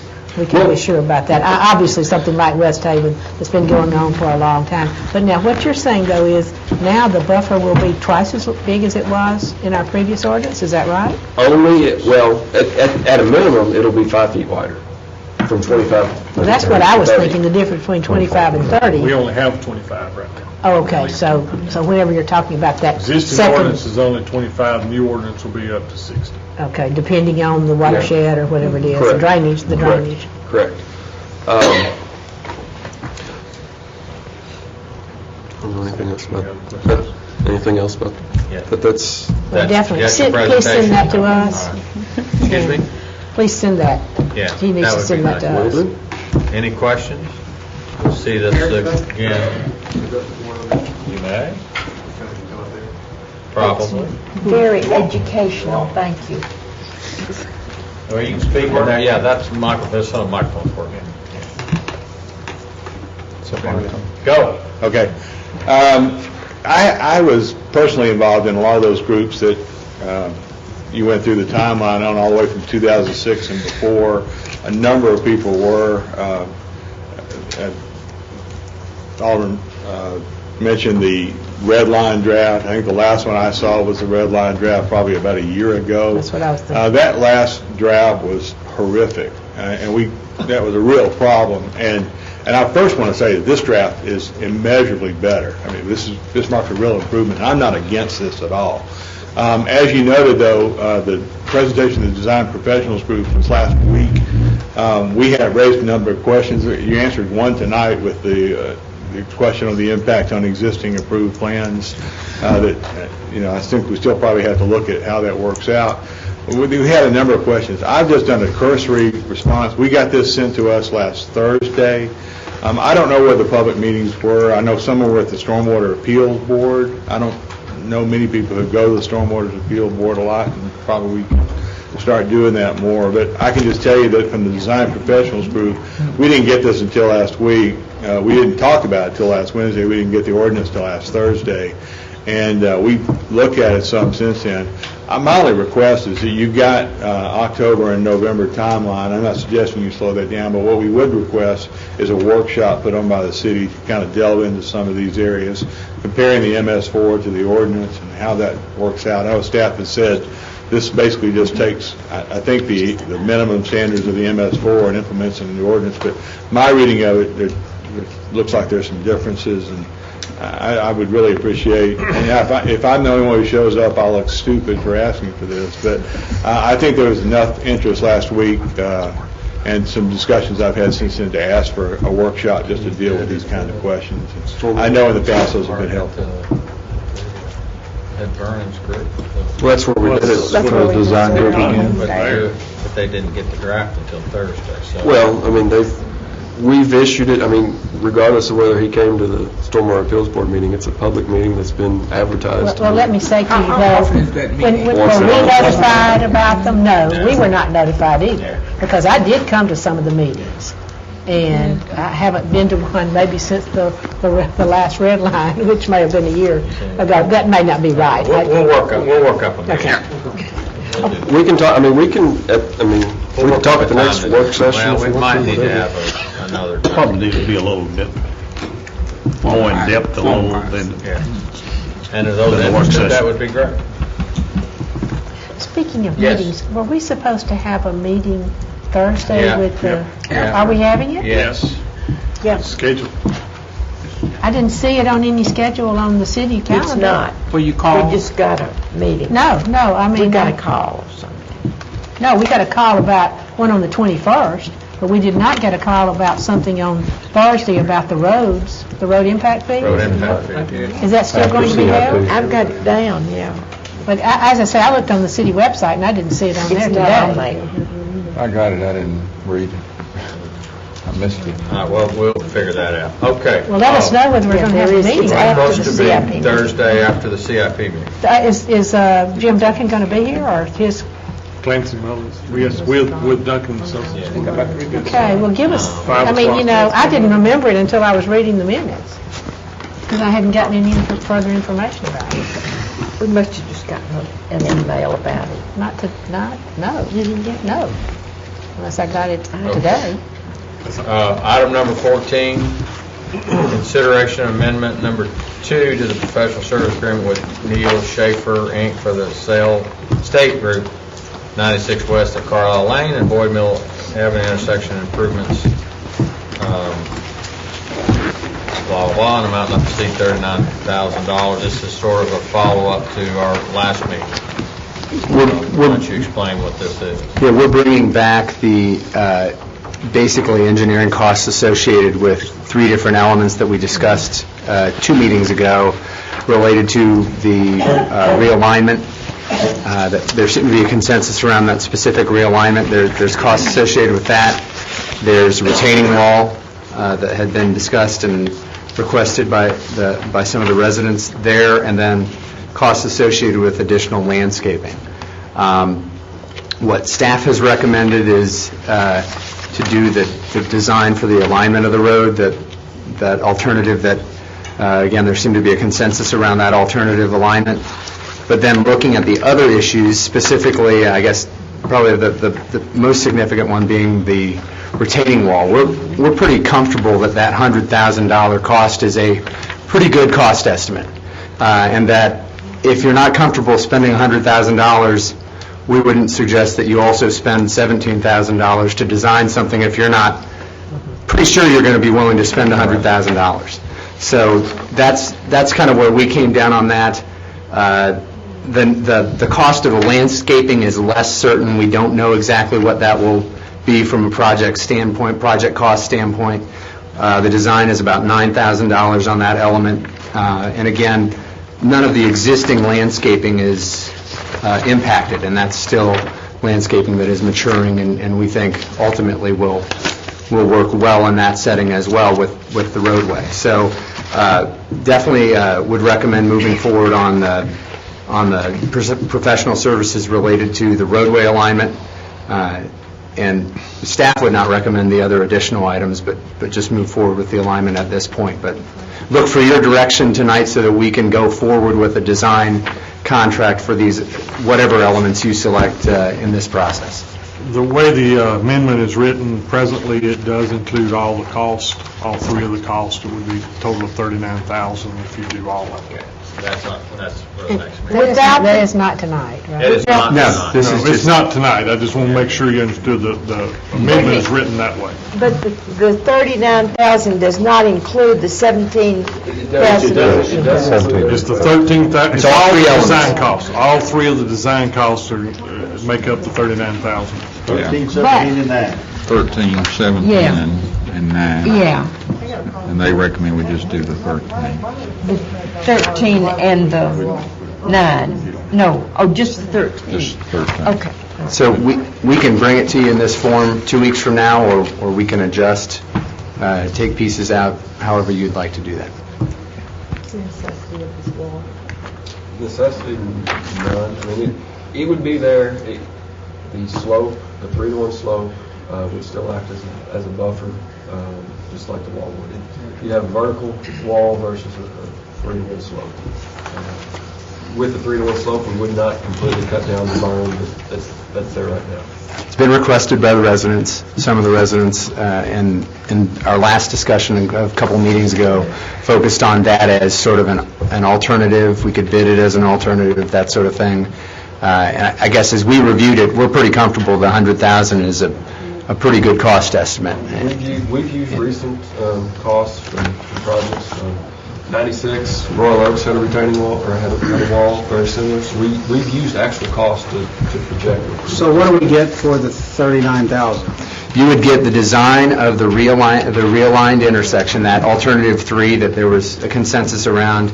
be sure about that. Obviously, something like West Haven that's been going on for a long time. But now, what you're saying, though, is now the buffer will be twice as big as it was in our previous ordinance, is that right?
Only, well, at a minimum, it'll be 5 feet wider, from 25.
Well, that's what I was
to 30.
thinking, the difference between 25 and 30.
We only have 25 right now.
Oh, okay, so whenever you're talking about that
Existing
second,
ordinance is only 25, new ordinance will be up to 60.
okay, depending on the watershed or whatever it is, the
Correct.
drainage.
Correct. Anything else about that? That's
Well, definitely,
That's your
please send that to
presentation.
us.
Excuse me?
Please send that.
Yeah,
He needs
that
to
would
send
be
that to
nice.
us.
Any questions? We'll see this again. You may. Probably.
Very educational, thank you.
Or you can speak in there. Yeah, that's the microphone. There's some microphones for you. Go.
Okay. I was personally involved in a lot of those groups that you went through the timeline on all the way from 2006 and before. A number of people were. Alderman mentioned the red line draft. I think the last one I saw was the red line draft probably about a year ago.
That's what I was thinking.
That last draft was horrific, and that was a real problem. And I first want to say that this draft is immeasurably better. I mean, this marks a real improvement. I'm not against this at all. As you noted, though, the presentation of the Design Professionals Group was last week. We had raised a number of questions. You answered one tonight with the question on the impact on existing approved plans. I think we still probably have to look at how that works out. We had a number of questions. I've just done a cursory response. We got this sent to us last Thursday. I don't know where the public meetings were. I know some were at the Stormwater Appeals Board. I don't know many people who go to the Stormwater Appeals Board a lot, and probably we can start doing that more. But I can just tell you that from the Design Professionals Group, we didn't get this until last week. We didn't talk about it until last Wednesday. We didn't get the ordinance until last Thursday. and we've looked at it some since then. My only request is that you've got October and November timeline. I'm not suggesting you slow that down, but what we would request is a workshop put on by the city to kind of delve into some of these areas, comparing the MS4 to the ordinance and how that works out. I know staff has said this basically just takes, I think, the minimum standards of the MS4 and implements them in the ordinance, but my reading of it, it looks like there's some differences, and I would really appreciate, and if I'm the only one who shows up, I'll look stupid for asking for this, but I think there was enough interest last week and some discussions I've had since then to ask for a workshop just to deal with these kind of questions. And I know in the past those have been helpful.
At Vernon's group.
Well, that's where we did it.
That's where the design group again.
But they didn't get the draft until Thursday, so.
Well, I mean, we've issued it, I mean, regardless of whether he came to the Stormwater Appeals Board meeting, it's a public meeting that's been advertised.
Well, let me say to you, though, when were we notified about them? No, we were not notified either, because I did come to some of the meetings, and I haven't been to one maybe since the last red line, which may have been a year ago. That may not be right.
We'll work up on that.
Okay.
We can talk, we can talk at the next work session.
Well, we might need to have another.
Probably need to be a little bit more in depth, a little bit.
And if those interested, that would be great.
Speaking of
Yes.
meetings, were we supposed to have a meeting Thursday
Yeah.
with the,
Yeah.
are we having it?
Yes.
Yes.
Schedule.
I didn't see it on any schedule on the city calendar.
It's not.
Well, you call.
We just got a meeting.
No, I mean.
We got a call or something.
No, we got a call about one on the 21st, but we did not get a call about something on Thursday about the roads, the road impact fee.
Road impact fee, yeah.
Is that still going to be held?
I've got it down, yeah.
But as I say, I looked on the city website and I didn't see it on there
It's not on
today.
there.
I got it, I didn't read it. I missed it.
All right, well, we'll figure that out. Okay.
Well, let us know whether we're going to have a meeting.
It's
It's
after
supposed
the
to
CIP
be
meeting.
Thursday after the CIP meeting.
Is Jim Duncan going to be here, or his?
Clancy Mullins, yes, with Duncan Associates.
Okay, well, give us,
5
I mean, you
o'clock.
know, I didn't remember it until I was reading the minutes, because I hadn't gotten any further information about it.
We must have just gotten an email about it.
No. You didn't get? No. Unless I got it today.
Item number 14, consideration of amendment number 2 to the professional service agreement with Neil Schaefer, Inc. for the State Group, 96 West of Carlisle Lane and Boyd Mill Avenue intersection improvements, blah, blah, blah, an amount not to exceed $39,000. This is sort of a follow-up to our last meeting. Why don't you explain what this is?
Yeah, we're bringing back the basically engineering costs associated with 3 different elements that we discussed 2 meetings ago related to the realignment. That there seemed to be a consensus around that specific realignment. There's costs associated with that. There's a retaining wall that had been discussed and requested by some of the residents there, and then costs associated with additional landscaping. What staff has recommended is to do the design for the alignment of the road, that alternative that, again, there seemed to be a consensus around that alternative alignment. But then looking at the other issues, specifically, I guess, probably the most significant one being the retaining wall. We're pretty comfortable that $100,000 cost is a pretty good cost estimate, and that if you're not comfortable spending $100,000, we wouldn't suggest that you also spend $17,000 to design something if you're not pretty sure you're going to be willing to spend $100,000. So that's kind of where we came down on that. The cost of the landscaping is less certain. We don't know exactly what that will be from a project cost standpoint. The design is about $9,000 on that element. And again, none of the existing landscaping is impacted, and that's still landscaping that is maturing and we think ultimately will work well in that setting as well with the roadway. So definitely would recommend moving forward on the professional services related to the roadway alignment. And staff would not recommend the other additional items, but just move forward with the alignment at this point. But look for your direction tonight so that we can go forward with a design contract for these, whatever elements you select in this process.
The way the amendment is written presently, it does include all the costs, all three of the costs. It would be a total of $39,000 if you do all of it.
That's for the next meeting.
That is not tonight, right?
It is not
No,
tonight.
this is
It's
just,
not tonight. I just want to make sure you understood the amendment is written that way.
But the 39,000 does not include the 17,000.
It's the 13,000, it's
all
all
three
the
elements.
design costs. All three of the design costs are, make up the 39,000.
13,
17, and 9.
13, 17,
Yeah.
and 9.
Yeah,
And they recommend we just do the 13.
the 13 and the 9. No, just the 13.
Just 13.
Okay.
so we can bring it to you in this form 2 weeks from now, or we can adjust, take pieces out, however you'd like to do that.
Necessity, none. I mean, it would be there. The slope, the 3-to-1 slope, would still act as a buffer, just like the wall would. You'd have a vertical wall versus a 3-to-1 slope. With the 3-to-1 slope, we would not completely cut down the berm that's there right now.
It's been requested by the residents, some of the residents, and in our last discussion a couple meetings ago, focused on that as sort of an alternative. We could bid it as an alternative, that sort of thing. And I guess as we reviewed it, we're pretty comfortable the $100,000 is a pretty good cost estimate.
We've used recent costs from projects. 96, Royal Oaks had a retaining wall, or had a wall very similar. So we've used actual costs to project.
So what do we get for the 39,000?
You would get the design of the realigned intersection, that alternative 3 that there was a consensus around.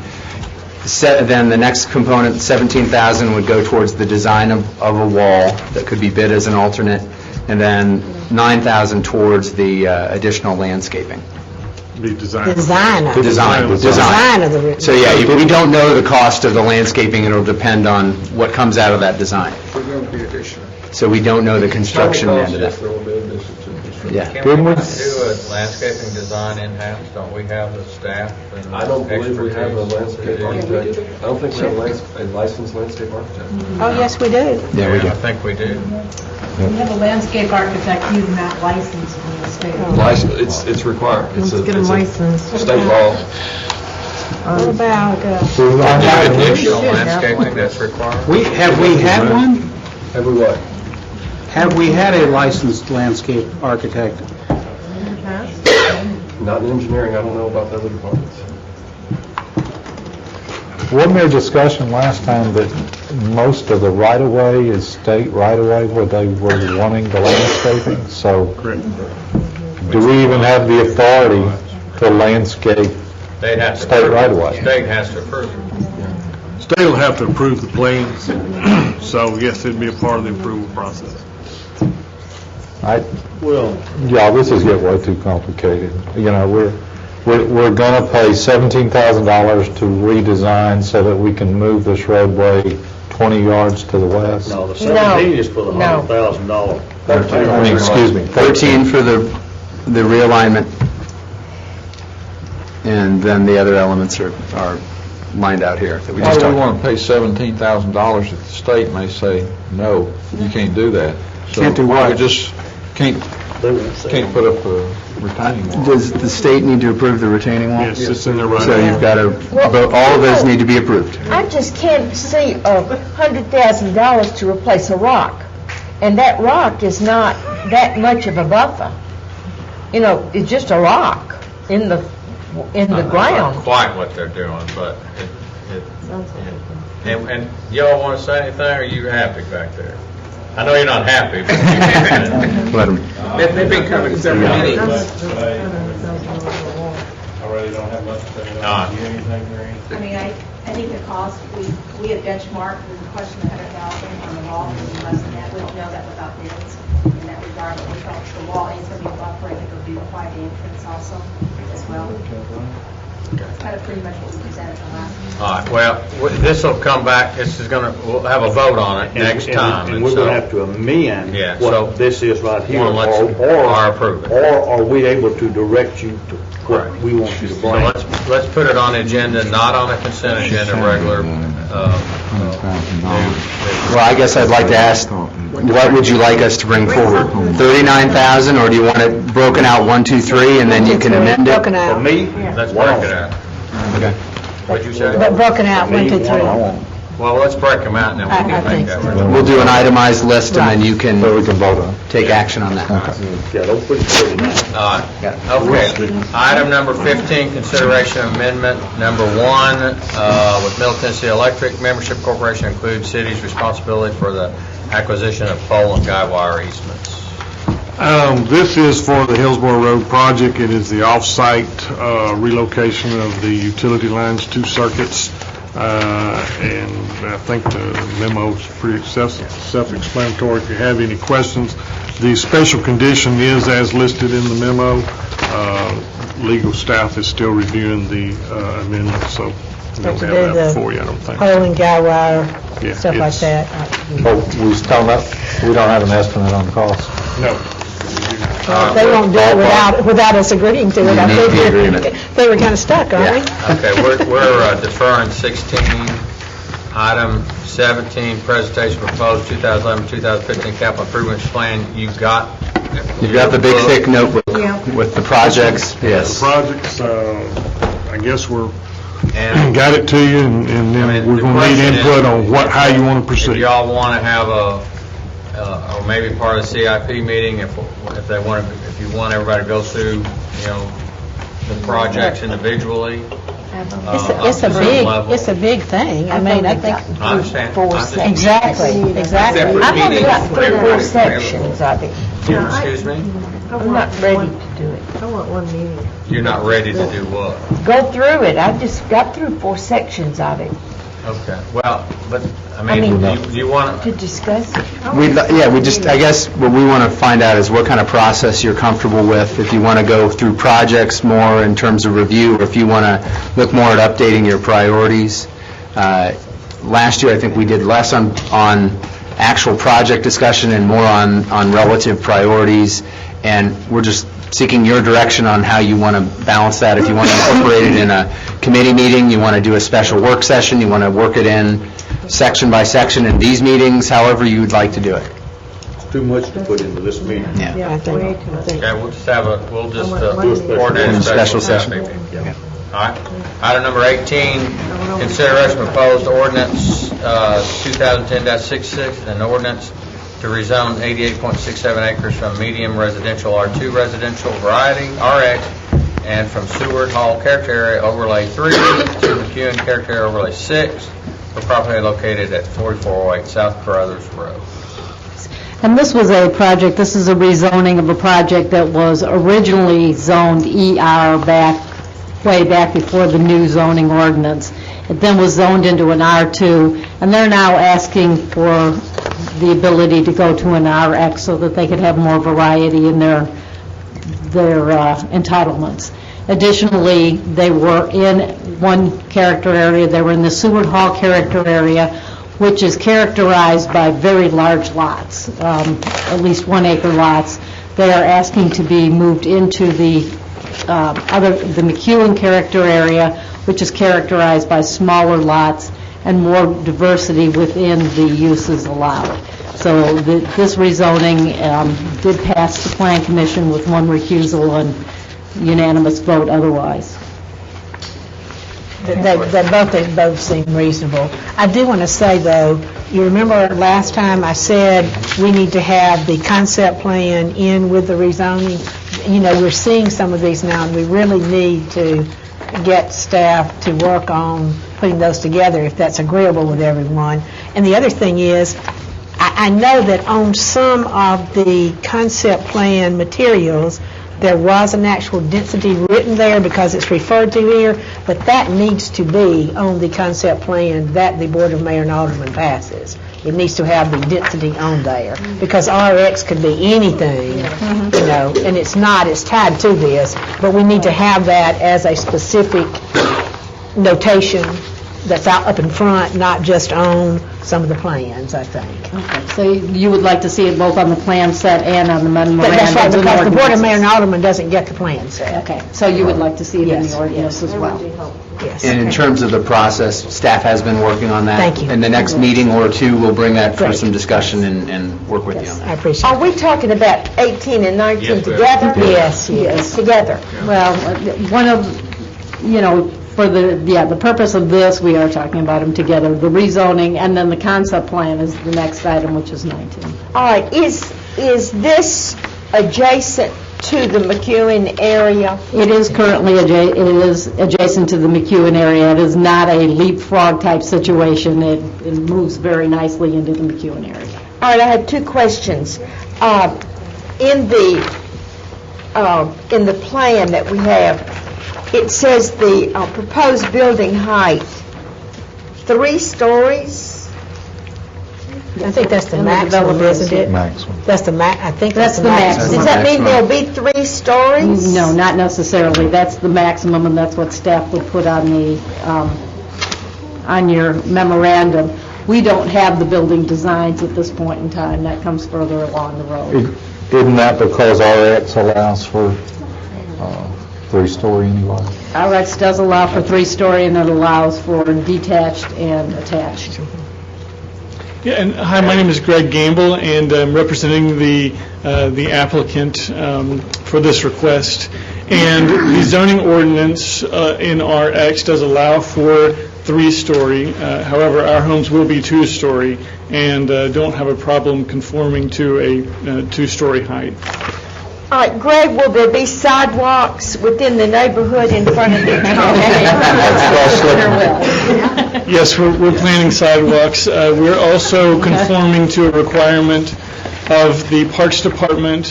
Then the next component, 17,000, would go towards the design of a wall that could be bid as an alternate, and then 9,000 towards the additional landscaping.
The design.
Design of
The design
of the.
So yeah, we don't know the cost of the landscaping. It'll depend on what comes out of that design.
We're going to be additional.
So we don't know the construction end of
Yes,
that.
there will be addition to
Yeah.
Can we not do a landscaping design in-house? Don't we have the staff and
I don't believe we have a
expertise
landscape
to do-
architect. I don't think we have a licensed landscape architect.
Oh, yes, we do.
Yeah, we do.
I think we do.
We have a landscape architect who's not licensed in the state.
License, it's required. It's
Let's get them
a
licensed.
state law.
What about,
Additional landscaping that's required?
Have we had one?
Have we what?
Have we had a licensed landscape architect?
Not in engineering, I don't know about the other departments.
Wasn't there discussion last time that most of the right-of-way is state right-of-way where they were wanting the landscaping? So do we even have the authority to landscape
They'd have to
state
approve it.
right-of-way?
State has to approve it.
State will have to approve the plans, so yes, it'd be a part of the approval process.
Yeah, this is getting way too complicated. You know, we're going to pay $17,000 to redesign so that we can move this roadway 20 yards to the west.
No, the 17 is for the
No.
$100,000.
I mean, excuse me.
13 for the realignment, and then the other elements are lined out here that we
Why
just
do we
talked
want to pay $17,000 if the state may say, no, you can't do that? So
Can't do
why
what?
we just can't put up a retaining wall?
Does the state need to approve the retaining wall?
Yes, it's in there right
So
now.
you've got to, all of those need to be approved.
I just can't see $100,000 to replace a rock. And that rock is not that much of a buffer. You know, it's just a rock in the
Not
ground.
quite what they're doing, but and y'all want to say anything, or are you happy back there? I know you're not happy, but you can.
Let them,
They've been coming several meetings.
I really don't have much to say. Do you anything, Mary?
I mean, I think the cost, we had benchmarked the question of 100,000 on the wall, and less than that, we don't know that without bids in that regard, but we felt the wall is going to be a buffer, I think it'll be quite the entrance also as well. That's kind of pretty much what we presented the last time.
All right, well, this will come back, this is going to, we'll have a vote on it next time.
And we're going to have to amend
Yeah, so-
what this is right here.
Well, let's- or approve it.
Or are we able to direct you to what
Correct.
we want you to
So
bring?
let's put it on the agenda, not on the consent agenda, regular.
Well, I guess I'd like to ask, what would you like us to bring forward? 39,000, or do you want it broken out 1, 2, 3, and then you can amend it?
Broken out.
For me?
Let's break it out.
Okay.
What'd you say?
But broken out, 1, 2, 3.
Well, let's break them out, and then we
I
can
think
make that.
so.
work.
We'll do an itemized list, and then you can
So we can vote on it.
take action on that.
Yeah, don't put it 39.
All right. Okay. Item number 15, consideration amendment number 1 with Middle Tennessee Electric Membership Corporation includes city's responsibility for the acquisition of pole and guy wire easements.
This is for the Hillsborough Road project. It is the off-site relocation of the utility lines, 2 circuits, and I think the memo is pretty self-explanatory. If you have any questions, the special condition is as listed in the memo. Legal staff is still reviewing the amendment, so we don't
To
have
do
that
the
for you, I don't think.
Pole and guy wire,
Yeah,
stuff like
it's-
that.
Oh, we was talking about, we don't have an estimate on the cost.
No.
They won't do it without us agreeing to it. I
You need the
think
agreement.
they were kind of stuck, aren't we?
Okay, we're deferring 16. Item 17, presentation proposed 2011-2015 capital improvements plan. You've got
the big thick notebook with the projects. Yes.
Projects, I guess we're,
And
got it to you, and then we're
the
going to need
question is,
input on how you want to
if
proceed.
y'all want to have or maybe part of the CIP meeting, if they want, if you want everybody to go through, the projects individually.
It's a big thing. I mean, I think.
I understand.
Exactly.
I've only got 3 or 4 sections of it.
Excuse me?
I'm not ready to do it.
I want one meeting.
You're not ready to do what?
Go through it. I just got through 4 sections of it
Okay. Well, but I
I
mean,
mean,
you want
to discuss it.
I guess what we want to find out is what kind of process you're comfortable with. If you want to go through projects more in terms of review, or if you want to look more at updating your priorities. Last year, I think we did less on actual project discussion and more on relative priorities, and we're just seeking your direction on how you want to balance that. If you want to incorporate it in a committee meeting, you want to do a special work session, you want to work it in section by section in these meetings, however you would like to do it.
It's too much to put into this meeting.
Yeah, I think.
Okay, we'll just coordinate
Do
a
a special
special
session.
meeting. All right. Item number 18, consideration of proposed ordinance 2010-66, an ordinance to rezone 88.67 acres from medium residential R2 residential variety, RX, and from Seward Hall Character Area Overlay 3 to McEwen Character Area Overlay 6 for property located at 4408 South Carruthers Road.
And this was a project, this is a rezoning of a project that was originally zoned ER way back before the new zoning ordinance. It then was zoned into an R2, and they're now asking for the ability to go to an RX so that they could have more variety in their entitlements. Additionally, they were in one character area, they were in the Seward Hall character area, which is characterized by very large lots, at least 1 acre lots. They are asking to be moved into the McEwen character area, which is characterized by smaller lots and more diversity within the uses allowed. So this rezoning did pass the Plan Commission with 1 recusal and unanimous vote otherwise.
They both seem reasonable. I do want to say, though, you remember last time I said we need to have the concept plan in with the rezoning? We're seeing some of these now, and we really need to get staff to work on putting those together, if that's agreeable with everyone. And the other thing is, I know that on some of the concept plan materials, There was an actual density written there because it's referred to here, but that needs to be on the concept plan that the Board of Mayor and Alderman passes. It needs to have the density on there, because RX could be anything, you know, and it's not, it's tied to this, but we need to have that as a specific notation that's out up in front, not just on some of the plans, I think.
Okay, so you would like to see it both on the plan set and on the memorandum?
That's right, because the Board of Mayor and Alderman doesn't get the plan set.
Okay, so you would like to see it in
Yes,
the ordinance as well?
Yes.
And in terms of the process, staff has been working on that.
Thank you.
In the next meeting or two, we'll bring that for
Great.
some discussion and work with you on that.
I appreciate it.
Are we talking about 18 and 19
Yes, ma'am.
together?
Yes.
Together.
Well, one of, you know, for the purpose of this, we are talking about them together, the rezoning, and then the concept plan is the next item, which is 19.
All right, is this adjacent to the McEwen area?
It is currently, it is adjacent to the McEwen area. It is not a leapfrog type situation. It moves very nicely into the McEwen area.
All right, I have two questions. In the plan that we have, it says the proposed building height, 3 stories?
I think that's the maximum, isn't it?
Maximum.
That's the I think
That's
that's the
the
maximum.
Does that mean there'll be 3 stories?
No, not necessarily. That's the maximum, and that's what staff would put on the, on your memorandum. We don't have the building designs at this point in time. That comes further along the road.
Isn't that because RX allows for 3-story anyway?
RX does allow for 3-story, and it allows for detached and attached.
Yeah, and hi, my name is Greg Gamble, and I'm representing the applicant for this request. And the zoning ordinance in RX does allow for 3-story. However, our homes will be 2-story and don't have a problem conforming to a 2-story height.
All right, Greg, will there be sidewalks within the neighborhood in front of the
Yes, we're planning sidewalks. We're also conforming to a requirement of the Parks Department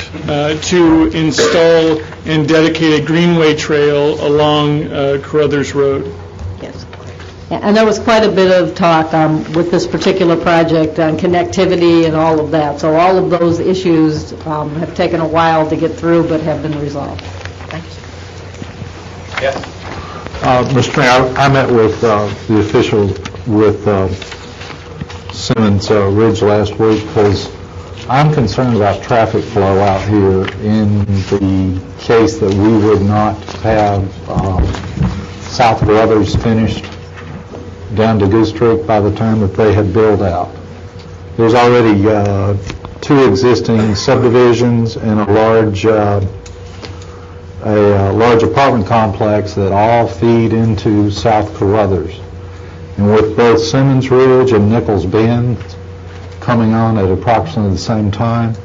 to install and dedicate a greenway trail along Carruthers Road.
Yes. And there was quite a bit of talk with this particular project on connectivity and all of that. So all of those issues have taken a while to get through, but have been resolved.
Thank you.
Yes.
Mr. Mayor, I met with the officials with Simmons Ridge last week because I'm concerned about traffic flow out here in the case that we would not have South Carruthers finished down to Goose Creek by the time that they had built out. There's already 2 existing subdivisions and a large apartment complex that all feed into South Carruthers. And with both Simmons Ridge and Nichols Bend coming on at approximately the same time,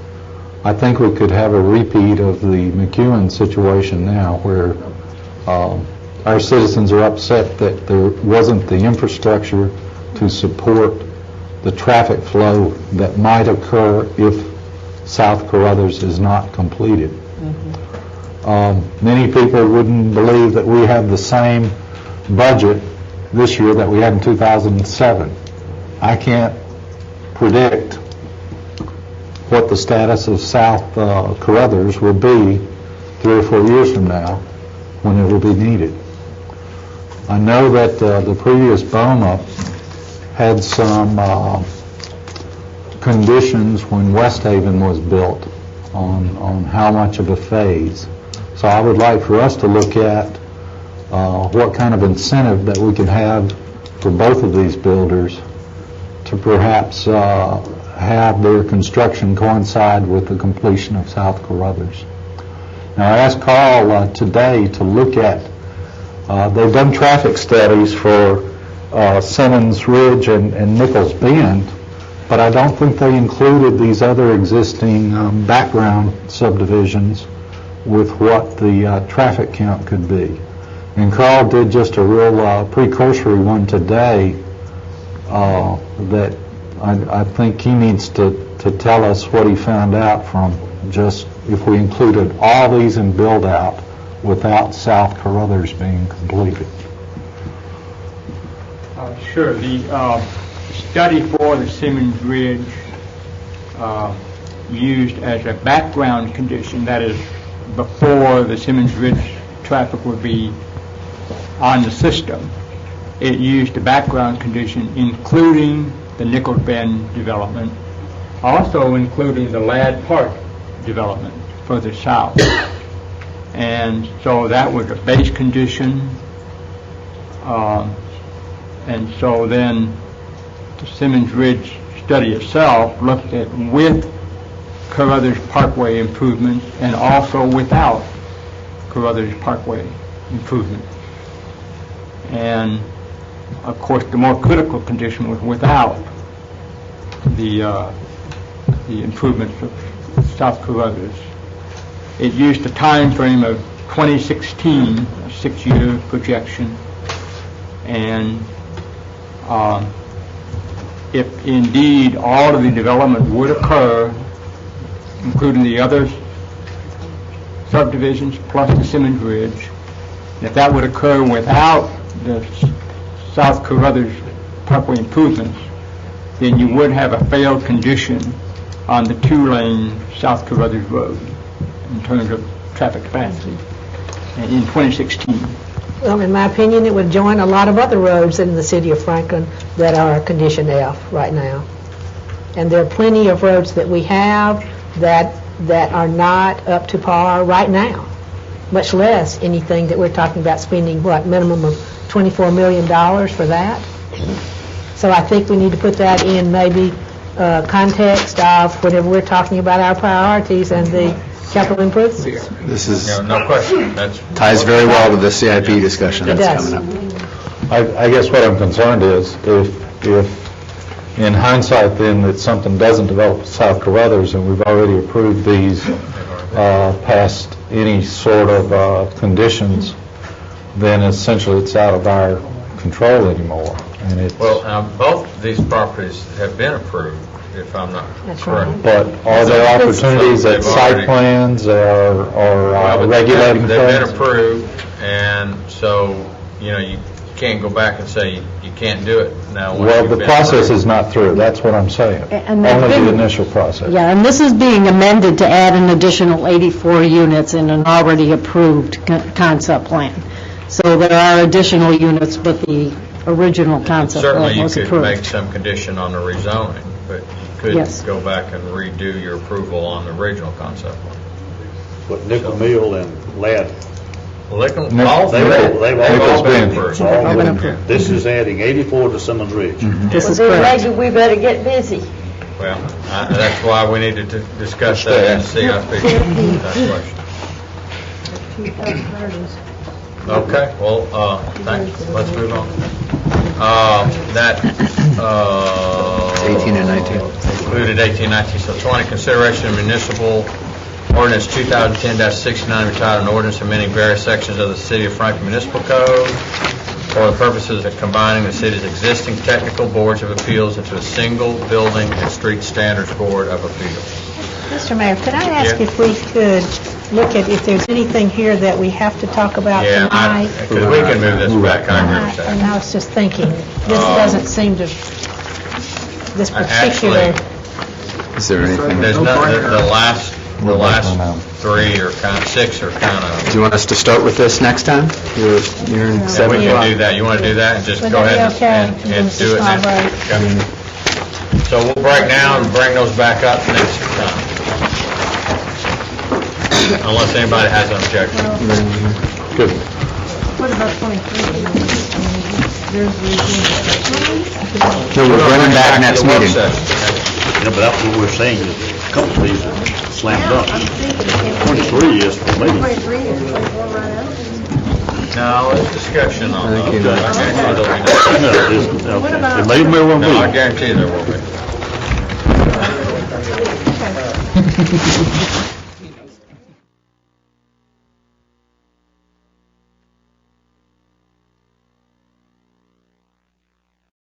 I think we could have a repeat of the McEwen situation now where our citizens are upset that there wasn't the infrastructure to support the traffic flow that might occur if South Carruthers is not completed. Many people wouldn't believe that we have the same budget this year that we had in 2007. I can't predict what the status of South Carruthers will be 3 or 4 years from now when it will be needed. I know that the previous BOMA had some conditions when West Haven was built on how much of a phase. So I would like for us to look at what kind of incentive that we can have for both of these builders to perhaps have their construction coincide with the completion of South Carruthers. Now, I asked Carl today to look at, they've done traffic studies for Simmons Ridge and Nichols Bend, but I don't think they included these other existing background subdivisions with what the traffic count could be. And Carl did just a real precursory one today that I think he needs to tell us what he found out from just if we included all these in build-out without South Carruthers being completed?
Sure. The study for the Simmons Ridge used as a background condition, that is, before the Simmons Ridge traffic would be on the system, it used a background condition including the Nichols Bend development, also including the Ladd Park development further south. And so that was a base condition. And so then the Simmons Ridge study itself looked at with Carruthers Parkway improvements and also without Carruthers Parkway improvement. And of course, the more critical condition was without the improvements of South Carruthers. It used a time frame of 2016, a 6-year projection, and if indeed all of the development would occur, including the other subdivisions plus the Simmons Ridge, if that would occur without the South Carruthers Parkway improvements, then you would have a failed condition on the 2-lane South Carruthers Road in terms of traffic capacity in 2016.
Well, in my opinion, it would join a lot of other roads in the city of Franklin that are condition F right now. And there are plenty of roads that we have that are not up to par right now, much less anything that we're talking about spending, minimum of $24 million for that. So I think we need to put that in maybe context of whenever we're talking about our priorities and the capital improvements.
This is,
No question. That's
ties very well to the CIP discussion
It
that's
does.
coming up.
I guess what I'm concerned is if in hindsight then that something doesn't develop at South Carruthers and we've already approved these past any sort of conditions, then essentially it's out of our control anymore. And it's,
Well, both these properties have been approved, if I'm not correct.
but are there opportunities at site plans or regulating
They've been
plans?
approved, and so, you can't go back and say you can't do it now. once
Well,
you've
the
been
process
approved.
is not through, that's what I'm saying.
And they've
Only the
been-
initial process.
Yeah, and this is being amended to add an additional 84 units in an already approved concept plan. So there are additional units, but the original concept
Certainly,
plan
you
was
could
approved.
make some condition on the rezoning, but you could
Yes.
go back and redo your approval on the original concept one.
But Nickel Mill and Ladd,
Well, they can,
Nick-
all
they've
they've
all
all been
been
approved.
All been approved.
This is adding 84 to Simmons Ridge.
This is
Well, then
correct.
maybe we better get busy.
Well, that's why we needed to discuss that in the CIP. That's the question. Okay, well, thanks. Let's move on. That,
18 and 19.
Included 18, 19, so 20, consideration of municipal ordinance 2010-69, entitled an ordinance amending various sections of the City of Franklin Municipal Code for the purposes of combining the city's existing technical boards of appeals into a single building and street standards board of appeals.
Mr. Mayor, could I ask
Yeah.
if we could look at if there's anything here that we have to talk about
Yeah,
tonight?
because we can move this back, I agree with
And
that.
I was just thinking, this doesn't seem to, this particular,
Actually,
Is there anything?
there's no, the last three or six are kind of,
Do you want us to start with this next time? You're in
and
7
we
o'clock.
can do that. You want to do that and just
Would
go
that be
ahead
okay?
and
Just
do it
small
now?
break.
Okay. So we'll break now and bring those back up next time. Unless anybody has an objection.
Good.
What about 23? There's
No, we're bringing back next
to the work
meeting.
session.
Yeah, but that's what we're saying, is a couple of these are slam dunk. 23 is for me.
23 is 24 right out.
No, there's discussion on
I think
those.
you know.
I guarantee there'll be discussion.
No, it isn't.
What
Okay.
about-
It may very well
No, I
be.
guarantee there will be.